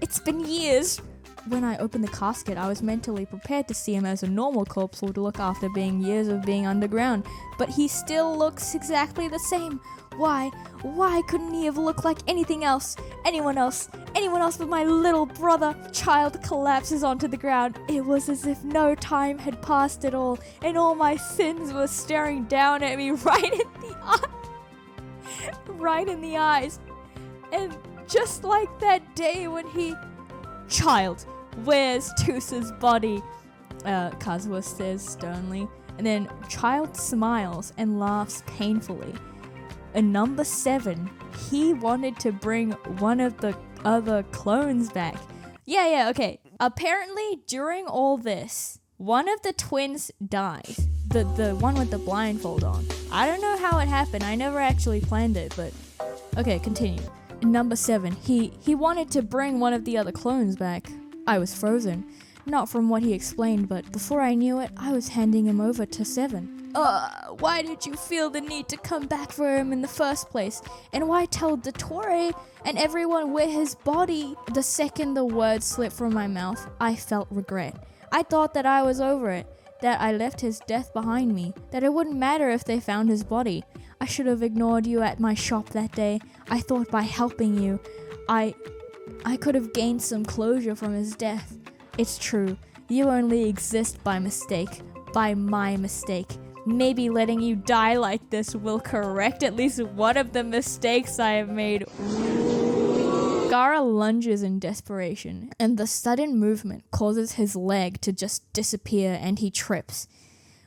Speaker 1: It's been years. When I opened the casket, I was mentally prepared to see him as a normal corpse would look after being years of being underground, but he still looks exactly the same. Why? Why couldn't he have looked like anything else? Anyone else but my little brother? Child collapses onto the ground. It was as if no time had passed at all, and all my sins were staring down at me right in the eyes. And just like that day when he... Child, where's Tusa's body? Kazuha says sternly, and then Child smiles and laughs painfully. And number 7, he wanted to bring one of the other clones back. Yeah, okay. Apparently, during all this, one of the twins dies. The one with the blindfold on. I don't know how it happened. I never actually planned it, but... Okay, continue. Number 7, he wanted to bring one of the other clones back. I was frozen. Not from what he explained, but before I knew it, I was handing him over to 7. Why did you feel the need to come back for him in the first place? And why tell Dottore and everyone where his body? The second the words slipped from my mouth, I felt regret. I thought that I was over it, that I left his death behind me, that it wouldn't matter if they found his body. I should have ignored you at my shop that day. I thought by helping you, I could have gained some closure from his death. It's true, you only exist by mistake, by my mistake. Maybe letting you die like this will correct at least one of the mistakes I have made. Skara lunges in desperation, and the sudden movement causes his leg to just disappear and he trips.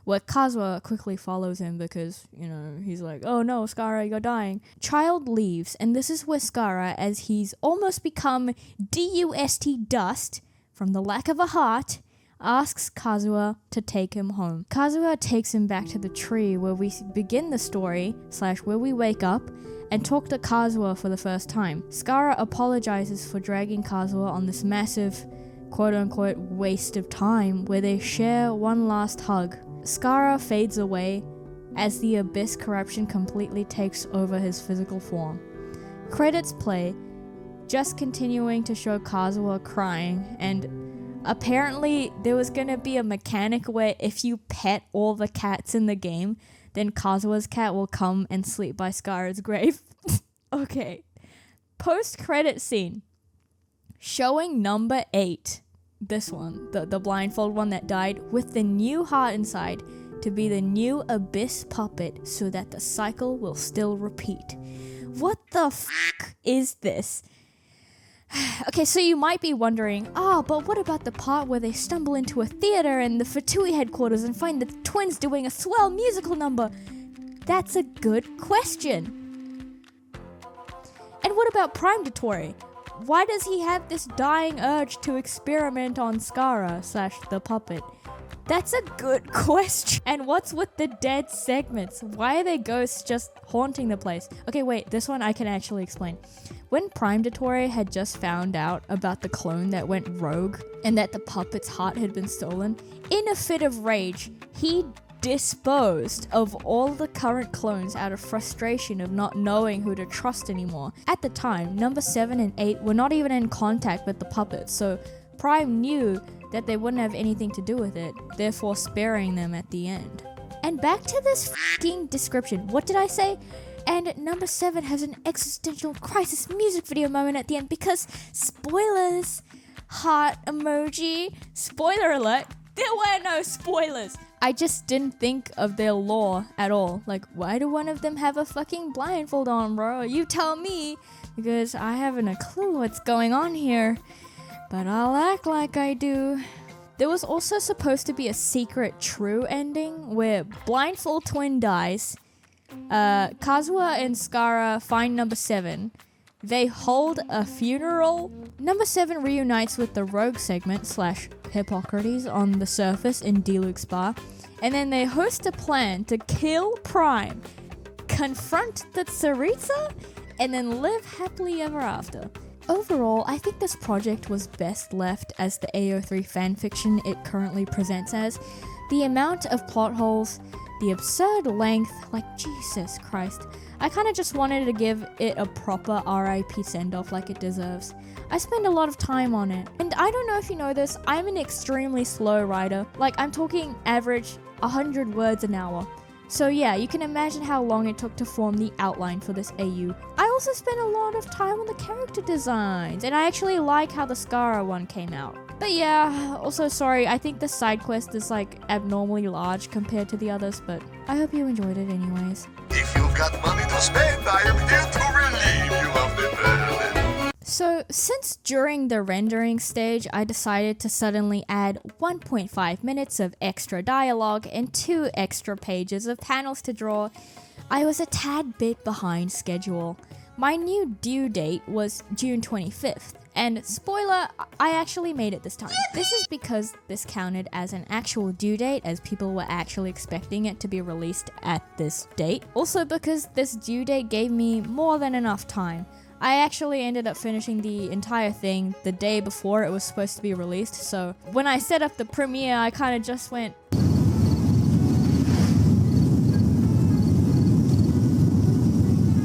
Speaker 1: Where Kazuha quickly follows him because, he's like, oh no, Skara, you're dying. Child leaves, and this is where Skara, as he's almost become D-U-S-T dust from the lack of a heart, asks Kazuha to take him home. Kazuha takes him back to the tree where we begin the story, / where we wake up, and talk to Kazuha for the first time. Skara apologizes for dragging Kazuha on this massive, quote-unquote, waste of time where they share one last hug. Skara fades away as the abyss corruption completely takes over his physical form. Credits play, just continuing to show Kazuha crying, and apparently there was gonna be a mechanic where if you pet all the cats in the game, then Kazuha's cat will come and sleep by Skara's grave. Okay. Post-credit scene. Showing number 8. This one, the blindfold one that died, with the new heart inside to be the new abyss puppet so that the cycle will still repeat. What the fuck is this? Okay, so you might be wondering, but what about the part where they stumble into a theater and the Fatui headquarters and find the twins doing a swell musical number? That's a good question. And what about Prime Dottore? Why does he have this dying urge to experiment on Skara / the puppet? That's a good question. And what's with the dead segments? Why are they ghosts just haunting the place? Okay, wait, this one I can actually explain. When Prime Dottore had just found out about the clone that went rogue and that the puppet's heart had been stolen, in a fit of rage, he disposed of all the current clones out of frustration of not knowing who to trust anymore. At the time, number 7 and 8 were not even in contact with the puppet, so Prime knew that they wouldn't have anything to do with it, therefore sparing them at the end. And back to this f***ing description. What did I say? And number 7 has an existential crisis music video moment at the end because, spoilers, heart emoji, spoiler alert, there were no spoilers. I just didn't think of their lore at all. Like, why do one of them have a fucking blindfold on, bro? You tell me, because I haven't a clue what's going on here. But I'll act like I do. There was also supposed to be a secret true ending where blindfold twin dies. Kazuha and Skara find number 7. They hold a funeral. Number 7 reunites with the rogue segment / Hippocrates on the surface in Deluxe Bar. And then they host a plan to kill Prime, confront the Tsaritsa, and then live happily ever after. Overall, I think this project was best left as the AO3 fanfiction it currently presents as. The amount of plot holes, the absurd length, like Jesus Christ. I kinda just wanted to give it a proper RIP send-off like it deserves. I spend a lot of time on it, and I don't know if you know this, I'm an extremely slow writer. Like, I'm talking average 100 words an hour. So yeah, you can imagine how long it took to form the outline for this AU. I also spent a lot of time on the character designs, and I actually like how the Skara one came out. But yeah, also sorry, I think the side quest is like abnormally large compared to the others, but I hope you enjoyed it anyways.
Speaker 2: If you've got money to spend, I am here to relieve you of the burden.
Speaker 1: So, since during the rendering stage I decided to suddenly add 1.5 minutes of extra dialogue and 2 extra pages of panels to draw, I was a tad bit behind schedule. My new due date was June 25th, and spoiler, I actually made it this time. This is because this counted as an actual due date, as people were actually expecting it to be released at this date. Also because this due date gave me more than enough time. I actually ended up finishing the entire thing the day before it was supposed to be released, so when I set up the premiere, I kind of just went...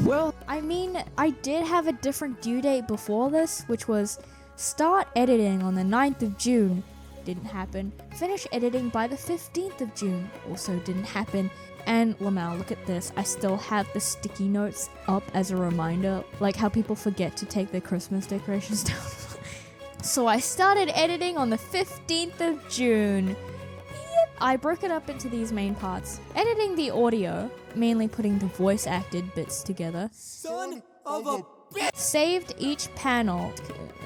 Speaker 1: Well, I mean, I did have a different due date before this, which was start editing on the 9th of June. Didn't happen. Finish editing by the 15th of June. Also didn't happen. And Lamau, look at this. I still have the sticky notes up as a reminder, like how people forget to take their Christmas decorations down. So I started editing on the 15th of June. Yep. I broke it up into these main parts. Editing the audio, mainly putting the voice acted bits together.
Speaker 4: Son of a bitch!
Speaker 1: Saved each panel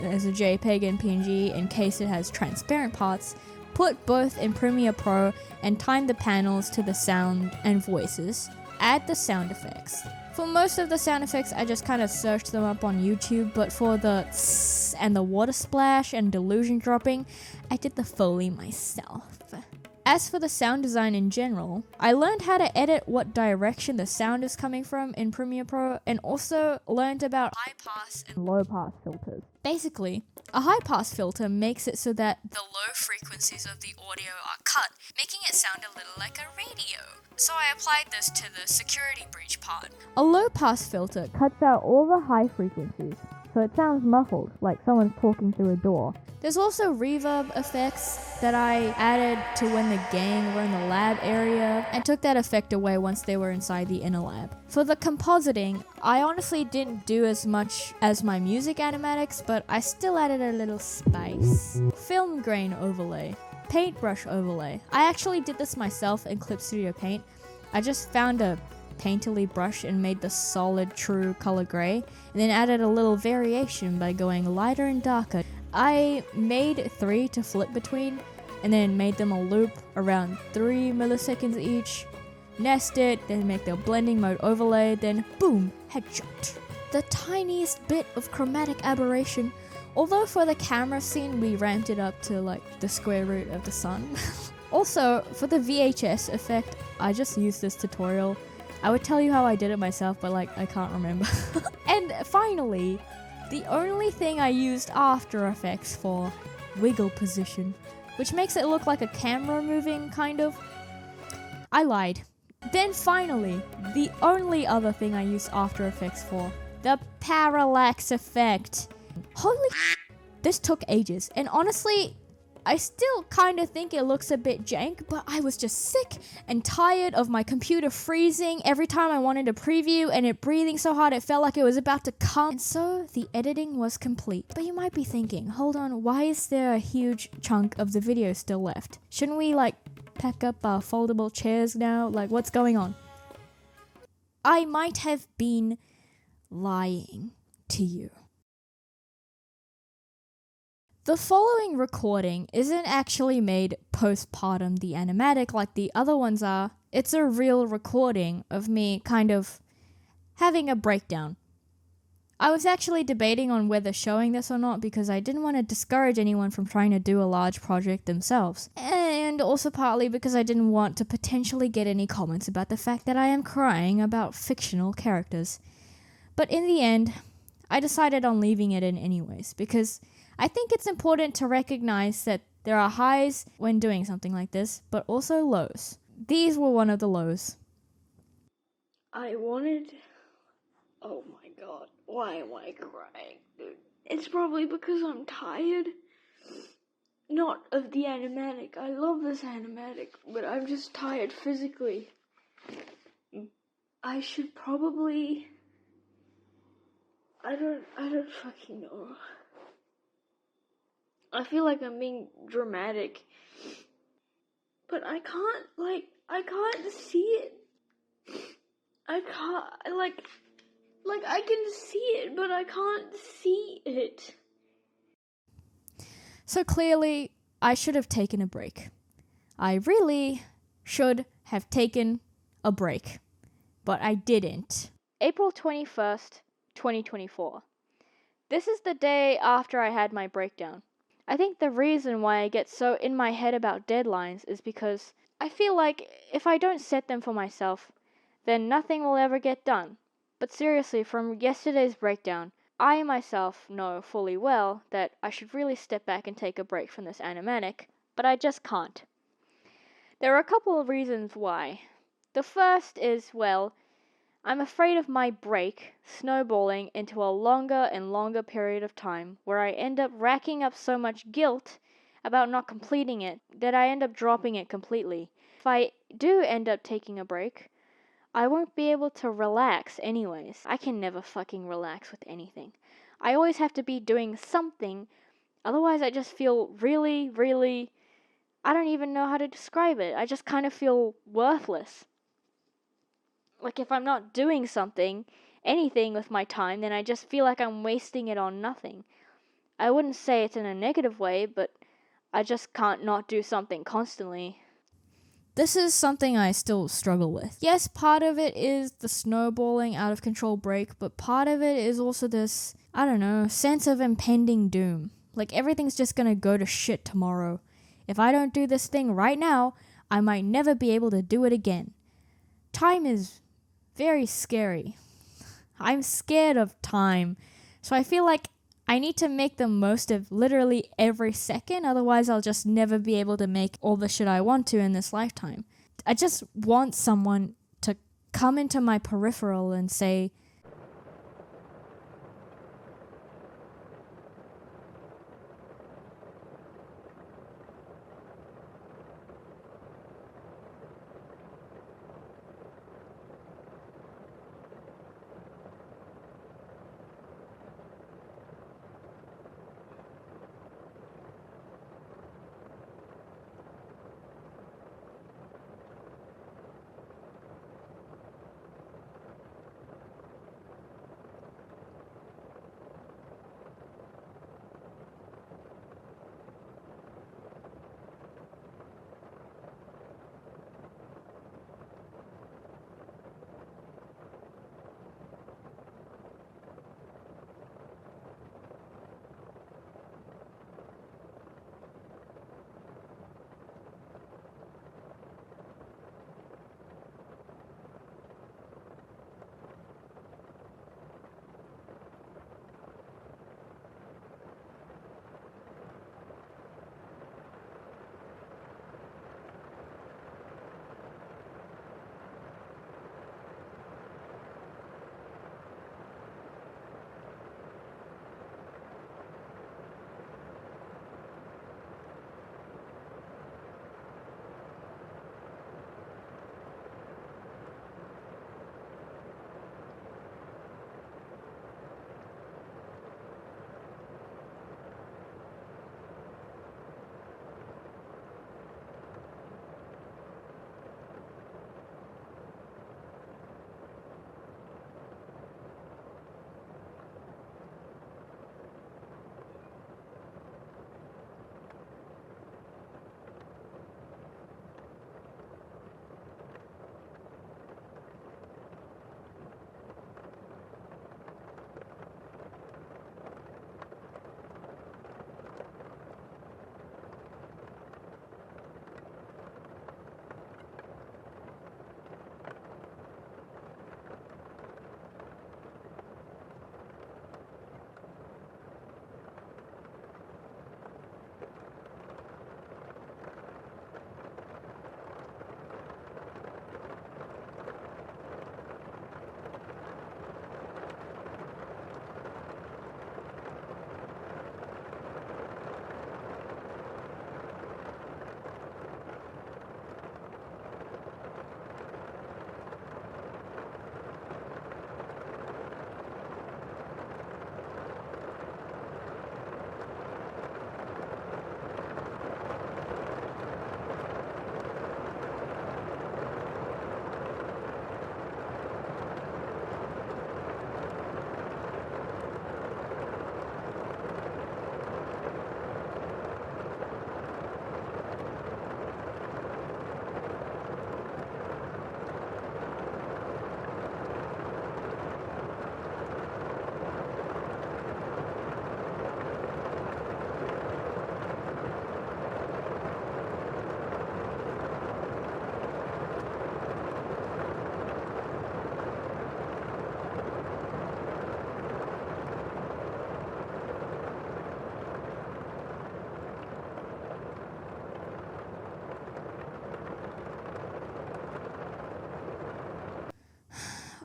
Speaker 1: as a JPEG and PNG in case it has transparent parts. Put both in Premiere Pro and time the panels to the sound and voices. Add the sound effects. For most of the sound effects, I just kind of searched them up on YouTube, but for the tss and the water splash and delusion dropping, I did the Foley myself. As for the sound design in general, I learned how to edit what direction the sound is coming from in Premiere Pro, and also learned about high pass and low pass filters. Basically, a high pass filter makes it so that the low frequencies of the audio are cut, making it sound a little like a radio. So I applied this to the security breach part. A low pass filter cuts out all the high frequencies, so it sounds muffled, like someone's talking through a door. There's also reverb effects that I added to when the gang were in the lab area, and took that effect away once they were inside the inner lab. For the compositing, I honestly didn't do as much as my music animatics, but I still added a little spice. Film grain overlay. Paintbrush overlay. I actually did this myself in Clip Studio Paint. I just found a painterly brush and made the solid true color gray, and then added a little variation by going lighter and darker. I made 3 to flip between, and then made them a loop around 3 milliseconds each, nest it, then make the blending mode overlay, then boom, headshot. The tiniest bit of chromatic aberration, although for the camera scene we ramped it up to like the square root of the sun. Also, for the VHS effect, I just used this tutorial. I would tell you how I did it myself, but like I can't remember. And finally, the only thing I used After Effects for, wiggle position, which makes it look like a camera moving, kind of. I lied. Then finally, the only other thing I used After Effects for, the parallax effect. Holy this took ages, and honestly, I still kind of think it looks a bit jank, but I was just sick and tired of my computer freezing every time I wanted to preview and it breathing so hard it felt like it was about to come. And so the editing was complete. But you might be thinking, hold on, why is there a huge chunk of the video still left? Shouldn't we like pack up our foldable chairs now? Like what's going on? I might have been lying to you. The following recording isn't actually made postpartum the animatic like the other ones are. It's a real recording of me kind of having a breakdown. I was actually debating on whether showing this or not because I didn't want to discourage anyone from trying to do a large project themselves. And also partly because I didn't want to potentially get any comments about the fact that I am crying about fictional characters. But in the end, I decided on leaving it in anyways, because I think it's important to recognize that there are highs when doing something like this, but also lows. These were one of the lows.
Speaker 6: Oh my god, why am I crying, dude? It's probably because I'm tired. Not of the animatic. I love this animatic, but I'm just tired physically. I should probably... I don't fucking know. I feel like I'm being dramatic. But I can't see it. I can see it, but I can't see it.
Speaker 1: So clearly, I should have taken a break. I really should have taken a break. But I didn't. April 21st, 2024. This is the day after I had my breakdown. I think the reason why I get so in my head about deadlines is because I feel like if I don't set them for myself, then nothing will ever get done. But seriously, from yesterday's breakdown, I myself know fully well that I should really step back and take a break from this animatic, but I just can't. There are a couple of reasons why. The first is, well, I'm afraid of my break snowballing into a longer and longer period of time where I end up racking up so much guilt about not completing it that I end up dropping it completely. If I do end up taking a break, I won't be able to relax anyways. I can never fucking relax with anything. I always have to be doing something, otherwise I just feel really, I don't even know how to describe it. I just kind of feel worthless. Like if I'm not doing anything with my time, then I just feel like I'm wasting it on nothing. I wouldn't say it's in a negative way, but I just can't not do something constantly. This is something I still struggle with. Yes, part of it is the snowballing out of control break, but part of it is also this, I don't know, sense of impending doom. Like everything's just gonna go to shit tomorrow. If I don't do this thing right now, I might never be able to do it again. Time is very scary. I'm scared of time. So I feel like I need to make the most of literally every second, otherwise I'll just never be able to make all the shit I want to in this lifetime. I just want someone to come into my peripheral and say,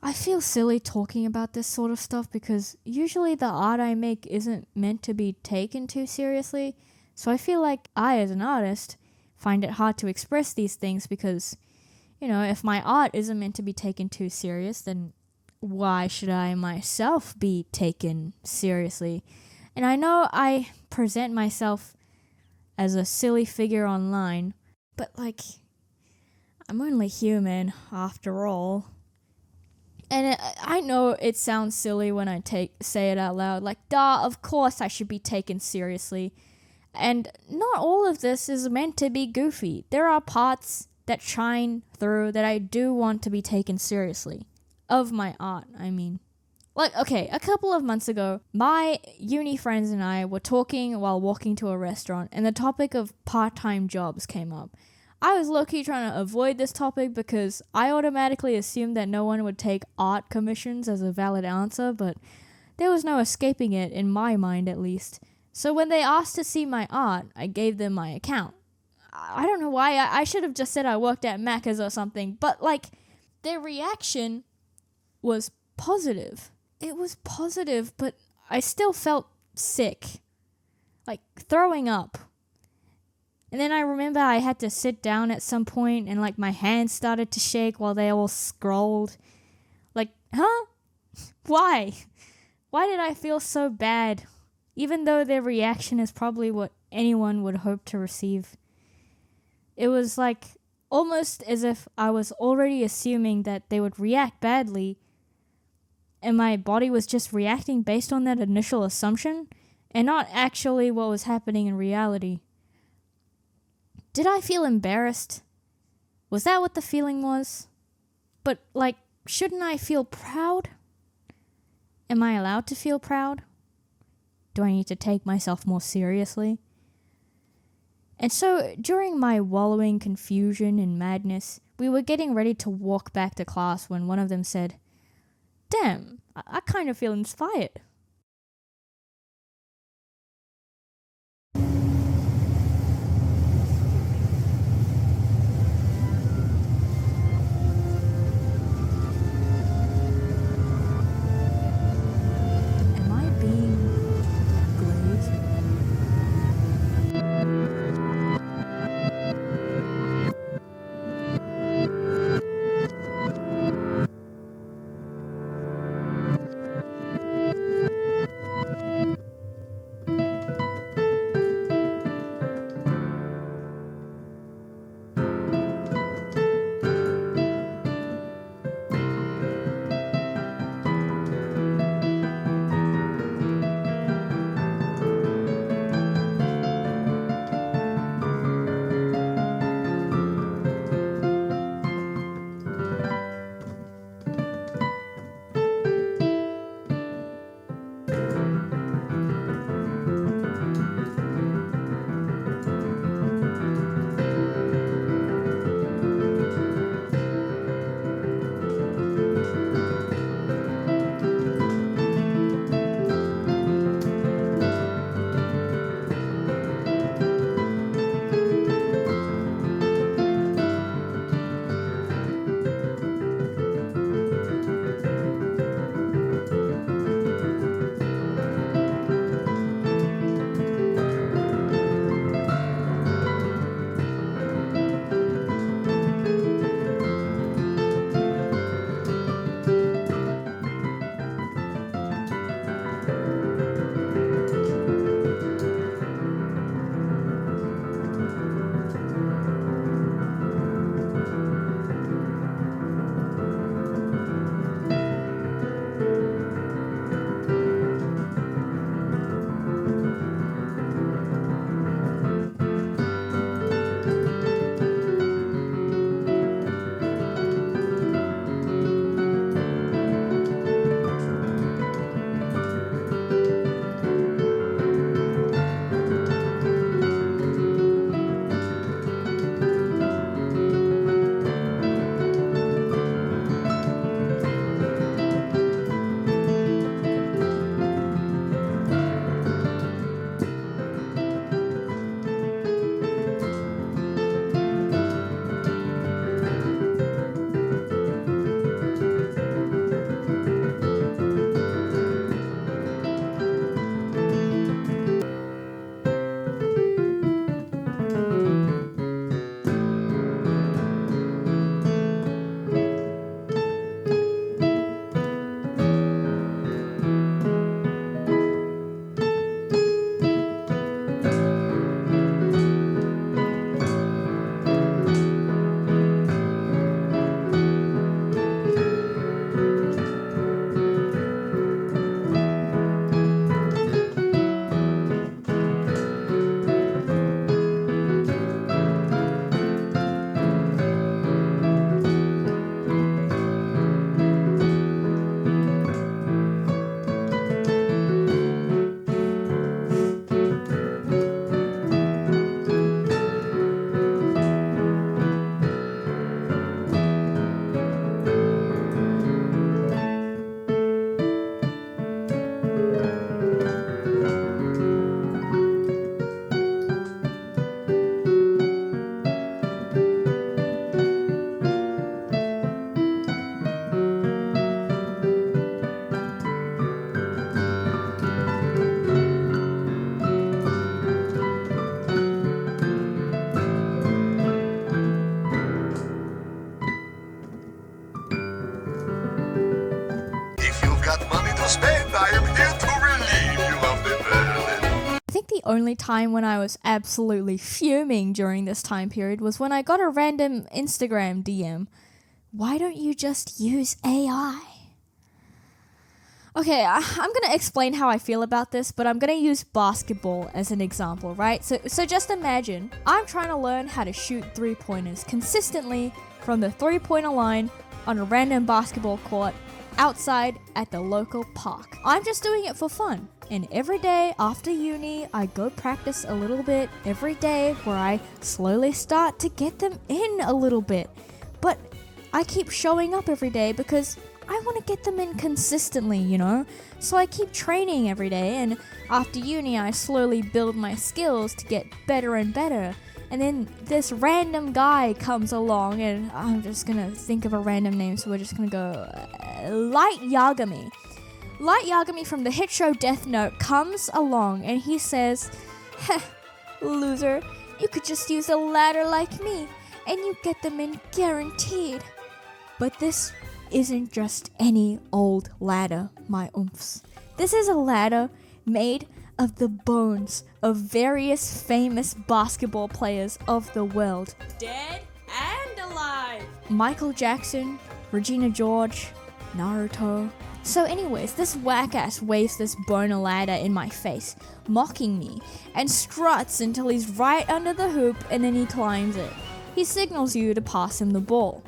Speaker 1: I feel silly talking about this sort of stuff because usually the art I make isn't meant to be taken too seriously. So I feel like I, as an artist, find it hard to express these things because, if my art isn't meant to be taken too serious, then why should I myself be taken seriously? And I know I present myself as a silly figure online, but I'm only human after all. And I know it sounds silly when I say it out loud, duh, of course I should be taken seriously. And not all of this is meant to be goofy. There are parts that shine through that I do want to be taken seriously. Of my art, I mean. A couple of months ago, my uni friends and I were talking while walking to a restaurant, and the topic of part-time jobs came up. I was low-key trying to avoid this topic because I automatically assumed that no one would take art commissions as a valid answer, but there was no escaping it, in my mind at least. So when they asked to see my art, I gave them my account. I don't know why, I should have just said I worked at Macca's or something, but their reaction was positive. It was positive, but I still felt sick. Throwing up. And then I remember I had to sit down at some point and my hands started to shake while they all scrolled. Huh? Why? Why did I feel so bad? Even though their reaction is probably what anyone would hope to receive. It was almost as if I was already assuming that they would react badly, and my body was just reacting based on that initial assumption, and not actually what was happening in reality. Did I feel embarrassed? Was that what the feeling was? But, shouldn't I feel proud? Am I allowed to feel proud? Do I need to take myself more seriously? And so, during my wallowing confusion and madness, we were getting ready to walk back to class when one of them said, "Damn, I kind of feel inspired." Am I being glazed?
Speaker 2: to spend. I am here to relieve you of the burden.
Speaker 1: I think the only time when I was absolutely fuming during this time period was when I got a random Instagram DM. Why don't you just use AI? Okay, I'm going to explain how I feel about this, but I'm going to use basketball as an example, right? So just imagine, I'm trying to learn how to shoot three-pointers consistently from the three-pointer line on a random basketball court outside at the local park. I'm just doing it for fun. And every day after uni, I go practice a little bit every day where I slowly start to get them in a little bit. But I keep showing up every day because I want to get them in consistently, you know? So I keep training every day, and after uni I slowly build my skills to get better and better. And then this random guy comes along, and I'm just gonna think of a random name, so we're just gonna go Light Yagami. Light Yagami from the hit show Death Note comes along and he says, "Heh, loser, you could just use a ladder like me and you get them in guaranteed." But this isn't just any old ladder, my oomphs. This is a ladder made of the bones of various famous basketball players of the world. Dead and alive! Michael Jackson, Regina George, Naruto. So anyways, this whack-ass waves this boner ladder in my face, mocking me, and struts until he's right under the hoop, and then he climbs it. He signals you to pass him the ball.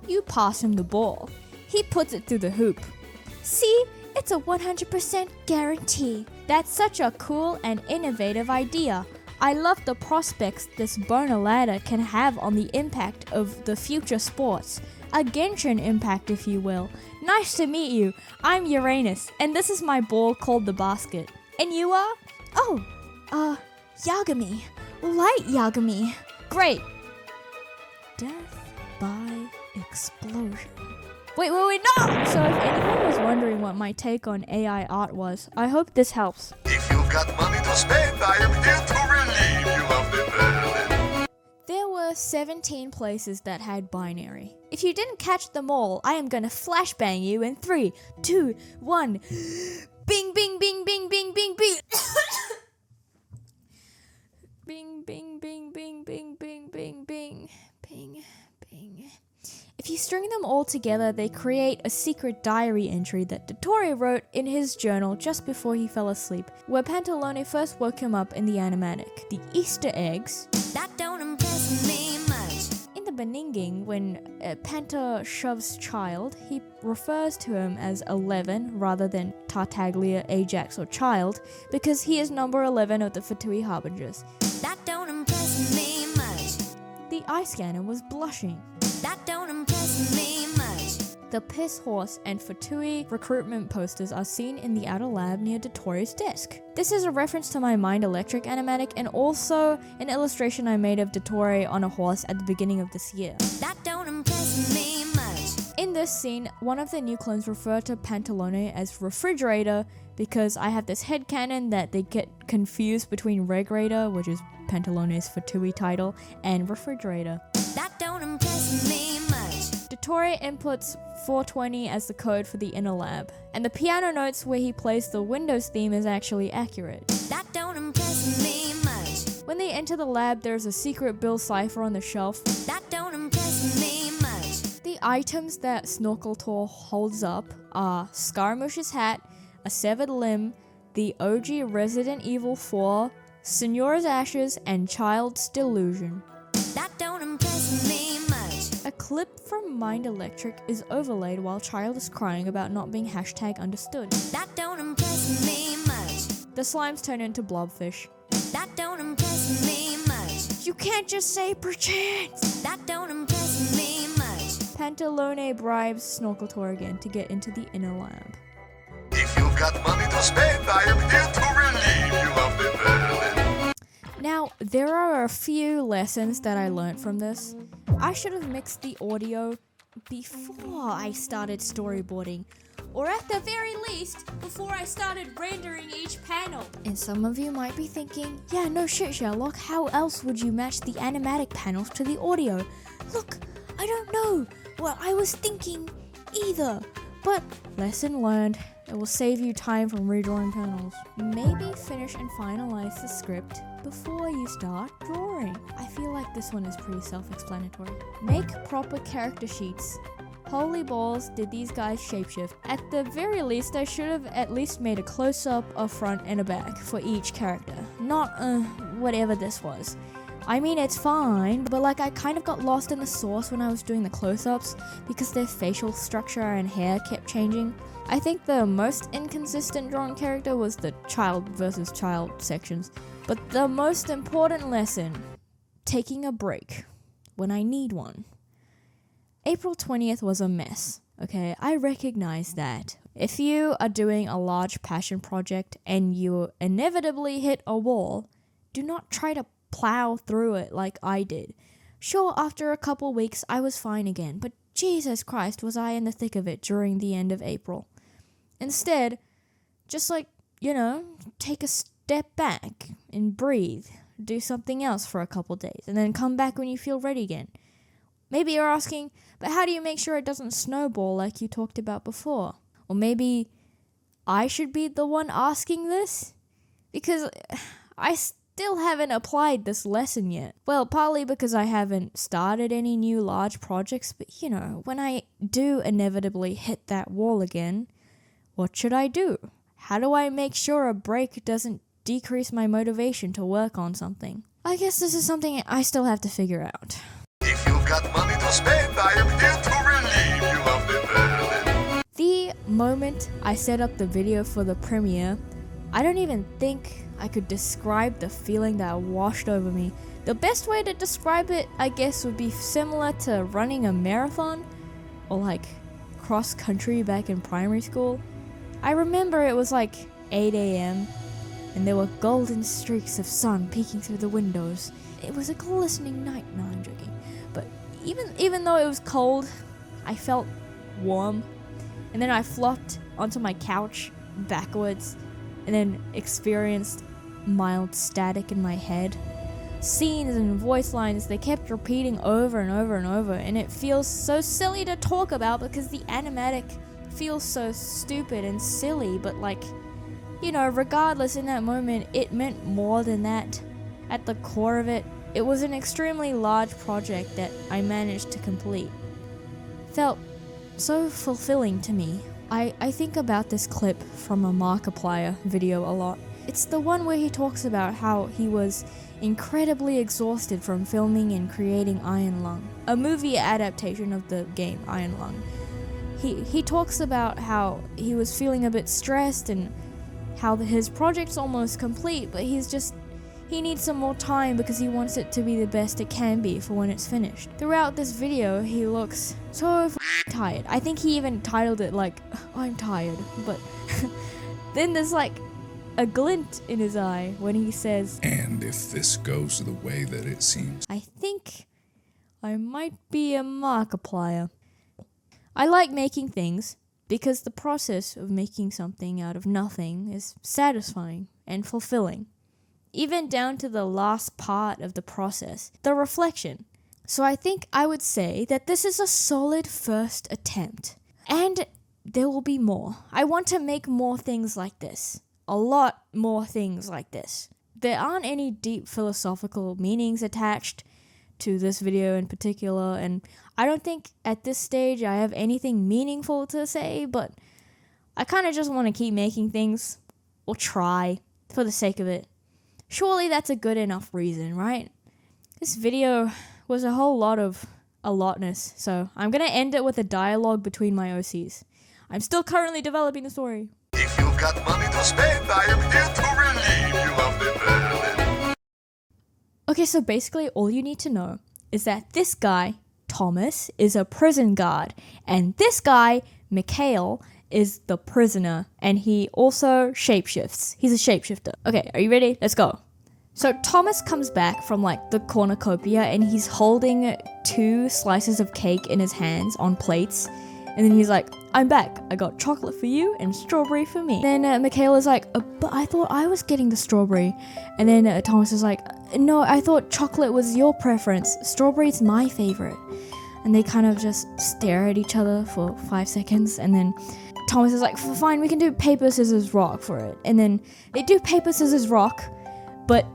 Speaker 1: You pass him the ball. He puts it through the hoop. See? It's a 100% guarantee. That's such a cool and innovative idea. I love the prospects this boner ladder can have on the impact of the future sports. A Genshin impact, if you will. Nice to meet you. I'm Uranus, and this is my ball called the basket. And you are? Oh, Yagami. Light Yagami. Great. Death by explosion. Wait, no! So if anyone was wondering what my take on AI art was, I hope this helps.
Speaker 2: If you've got money to spend, I am here to relieve you of the burden.
Speaker 1: There were 17 places that had binary. If you didn't catch them all, I am gonna flashbang you in 3, 2, 1. Bing, bing, bing, bing, bing, bing, bing. Bing, bing, bing, bing, bing, bing, bing, bing, bing, bing. If you string them all together, they create a secret diary entry that Dottore wrote in his journal just before he fell asleep, where Pantalone first woke him up in the animatic. The Easter eggs. That don't impress me much. In the Beninging, when Panta shoves child, he refers to him as 11 rather than Tartaglia, Ajax, or Child, because he is number 11 of the Fatui Harbingers. That don't impress me much. The eye scanner was blushing. That don't impress me much. The Piss Horse and Fatui recruitment posters are seen in the outer lab near Dottore's desk. This is a reference to my Mind Electric animatic and also an illustration I made of Dottore on a horse at the beginning of this year. That don't impress me much. In this scene, one of the new clones refer to Pantalone as Refrigerator because I have this headcanon that they get confused between Regulator, which is Pantalone's Fatui title, and Refrigerator. That don't impress me much. Dottore inputs 420 as the code for the inner lab, and the piano notes where he plays the Windows theme is actually accurate. That don't impress me much. When they enter the lab, there's a secret Bill cipher on the shelf. That don't impress me much. The items that Snorkeltor holds up are Scaramouche's hat, a severed limb, the OG Resident Evil 4, Signora's Ashes, and Child's Delusion. That don't impress me much. A clip from Mind Electric is overlaid while Child is crying about not being #understood. That don't impress me much. The slimes turn into blobfish. That don't impress me much. You can't just say perchance. That don't impress me much. Pantalone bribes Snorkeltor again to get into the inner lab.
Speaker 2: If you've got money to spend, I am here to relieve you of the burden.
Speaker 1: Now, there are a few lessons that I learned from this. I should have mixed the audio before I started storyboarding, or at the very least, before I started rendering each panel. And some of you might be thinking, yeah, no shit, Sherlock, how else would you match the animatic panels to the audio? Look, I don't know what I was thinking either. But lesson learned, It will save you time from redrawing panels. Maybe finish and finalize the script before you start drawing. I feel like this one is pretty self-explanatory. Make proper character sheets. Holy balls, did these guys shapeshift. At the very least, I should have at least made a close-up, a front, and a back for each character. Not, whatever this was. I mean, it's fine, but like I kind of got lost in the sauce when I was doing the close-ups because their facial structure and hair kept changing. I think the most inconsistent drawn character was the child versus child sections. But the most important lesson, taking a break when I need one. April 20th was a mess, okay? I recognize that. If you are doing a large passion project and you inevitably hit a wall, do not try to plow through it like I did. Sure, after a couple weeks I was fine again, but Jesus Christ was I in the thick of it during the end of April. Instead, just take a step back and breathe. Do something else for a couple days and then come back when you feel ready again. Maybe you're asking, but how do you make sure it doesn't snowball like you talked about before? Or maybe I should be the one asking this? Because I still haven't applied this lesson yet. Well, partly because I haven't started any new large projects, but when I do inevitably hit that wall again, what should I do? How do I make sure a break doesn't decrease my motivation to work on something? I guess this is something I still have to figure out.
Speaker 2: If you've got money to spend, I am here to relieve you of the burden.
Speaker 1: The moment I set up the video for the premiere, I don't even think I could describe the feeling that washed over me. The best way to describe it, I guess, would be similar to running a marathon or like cross country back in primary school. I remember it was like 8 a.m. and there were golden streaks of sun peeking through the windows. It was a glistening night. No, I'm joking. But even though it was cold, I felt warm. And then I flopped onto my couch backwards and then experienced mild static in my head. Scenes and voice lines, they kept repeating over and over and over, and it feels so silly to talk about because the animatic feels so stupid and silly, but regardless, in that moment, it meant more than that. At the core of it, it was an extremely large project that I managed to complete. Felt so fulfilling to me. I think about this clip from a Markiplier video a lot. It's the one where he talks about how he was incredibly exhausted from filming and creating Iron Lung, a movie adaptation of the game Iron Lung. He talks about how he was feeling a bit stressed and how his project's almost complete, but he needs some more time because he wants it to be the best it can be for when it's finished. Throughout this video, he looks so tired. I think he even titled it I'm tired, but then there's a glint in his eye when he says,
Speaker 7: "And if this goes the way that it seems,
Speaker 1: I think I might be a Markiplier." I like making things because the process of making something out of nothing is satisfying and fulfilling. Even down to the last part of the process, the reflection. So I think I would say that this is a solid first attempt. And there will be more. I want to make more things like this. A lot more things like this. There aren't any deep philosophical meanings attached to this video in particular, and I don't think at this stage I have anything meaningful to say, but I kind of just want to keep making things, or try, for the sake of it. Surely that's a good enough reason, right? This video was a whole lot of a lotness, so I'm gonna end it with a dialogue between my OCs. I'm still currently developing the story.
Speaker 2: If you've got money to spend, I am here to relieve you of the burden.
Speaker 1: Okay, so basically all you need to know is that this guy, Thomas, is a prison guard, and this guy, Mikhail, is the prisoner, and he also shapeshifts. He's a shapeshifter. Okay, are you ready? Let's go. So Thomas comes back from the cornucopia, and he's holding 2 slices of cake in his hands on plates, and then he's like, "I'm back. I got chocolate for you and strawberry for me." Then Michaela's like, "But I thought I was getting the strawberry." And then Thomas is like, "No, I thought chocolate was your preference. Strawberry's my favorite." and they kind of just stare at each other for 5 seconds, and then Thomas is like, fine, we can do paper, scissors, rock for it. And then they do paper, scissors, rock, but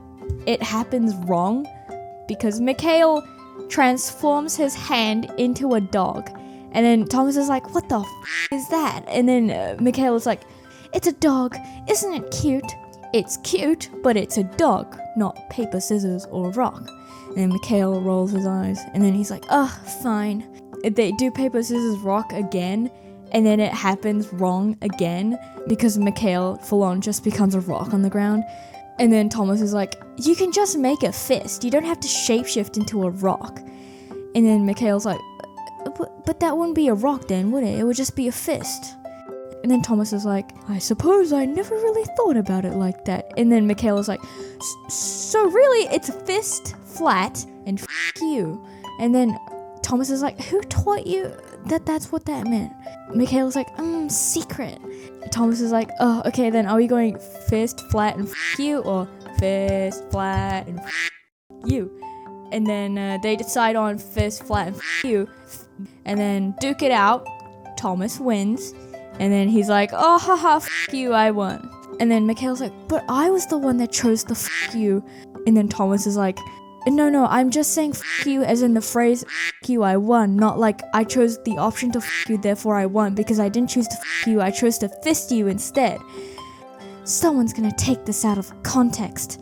Speaker 1: it happens wrong because Mikhail transforms his hand into a dog. And then Thomas is like, what the is that? And then Mikhail is like, it's a dog, isn't it cute? It's cute, but it's a dog, not paper, scissors, or rock. And then Mikhail rolls his eyes, and then he's like, fine. They do paper, scissors, rock again, and then it happens wrong again because Mikhail full on just becomes a rock on the ground. And then Thomas is like, you can just make a fist. You don't have to shapeshift into a rock. And then Mikhail's like, but that wouldn't be a rock then, would it? It would just be a fist. And then Thomas is like, I suppose I never really thought about it like that. And then Mikhail is like, so really it's fist, flat, and you. And then Thomas is like, who taught you that that's what that meant? Mikhail is like, secret. Thomas is like, oh, okay, then are we going fist, flat, and you, or fist, flat, and you? And then they decide on fist, flat, and you, and then duke it out. Thomas wins, and then he's like, oh, haha, you, I won. And then Mikhail's like, but I was the one that chose the you. And then Thomas is like, no, I'm just saying you as in the phrase you, I won, not like I chose the option to you, therefore I won, because I didn't choose to you, I chose to fist you instead. Someone's gonna take this out of context.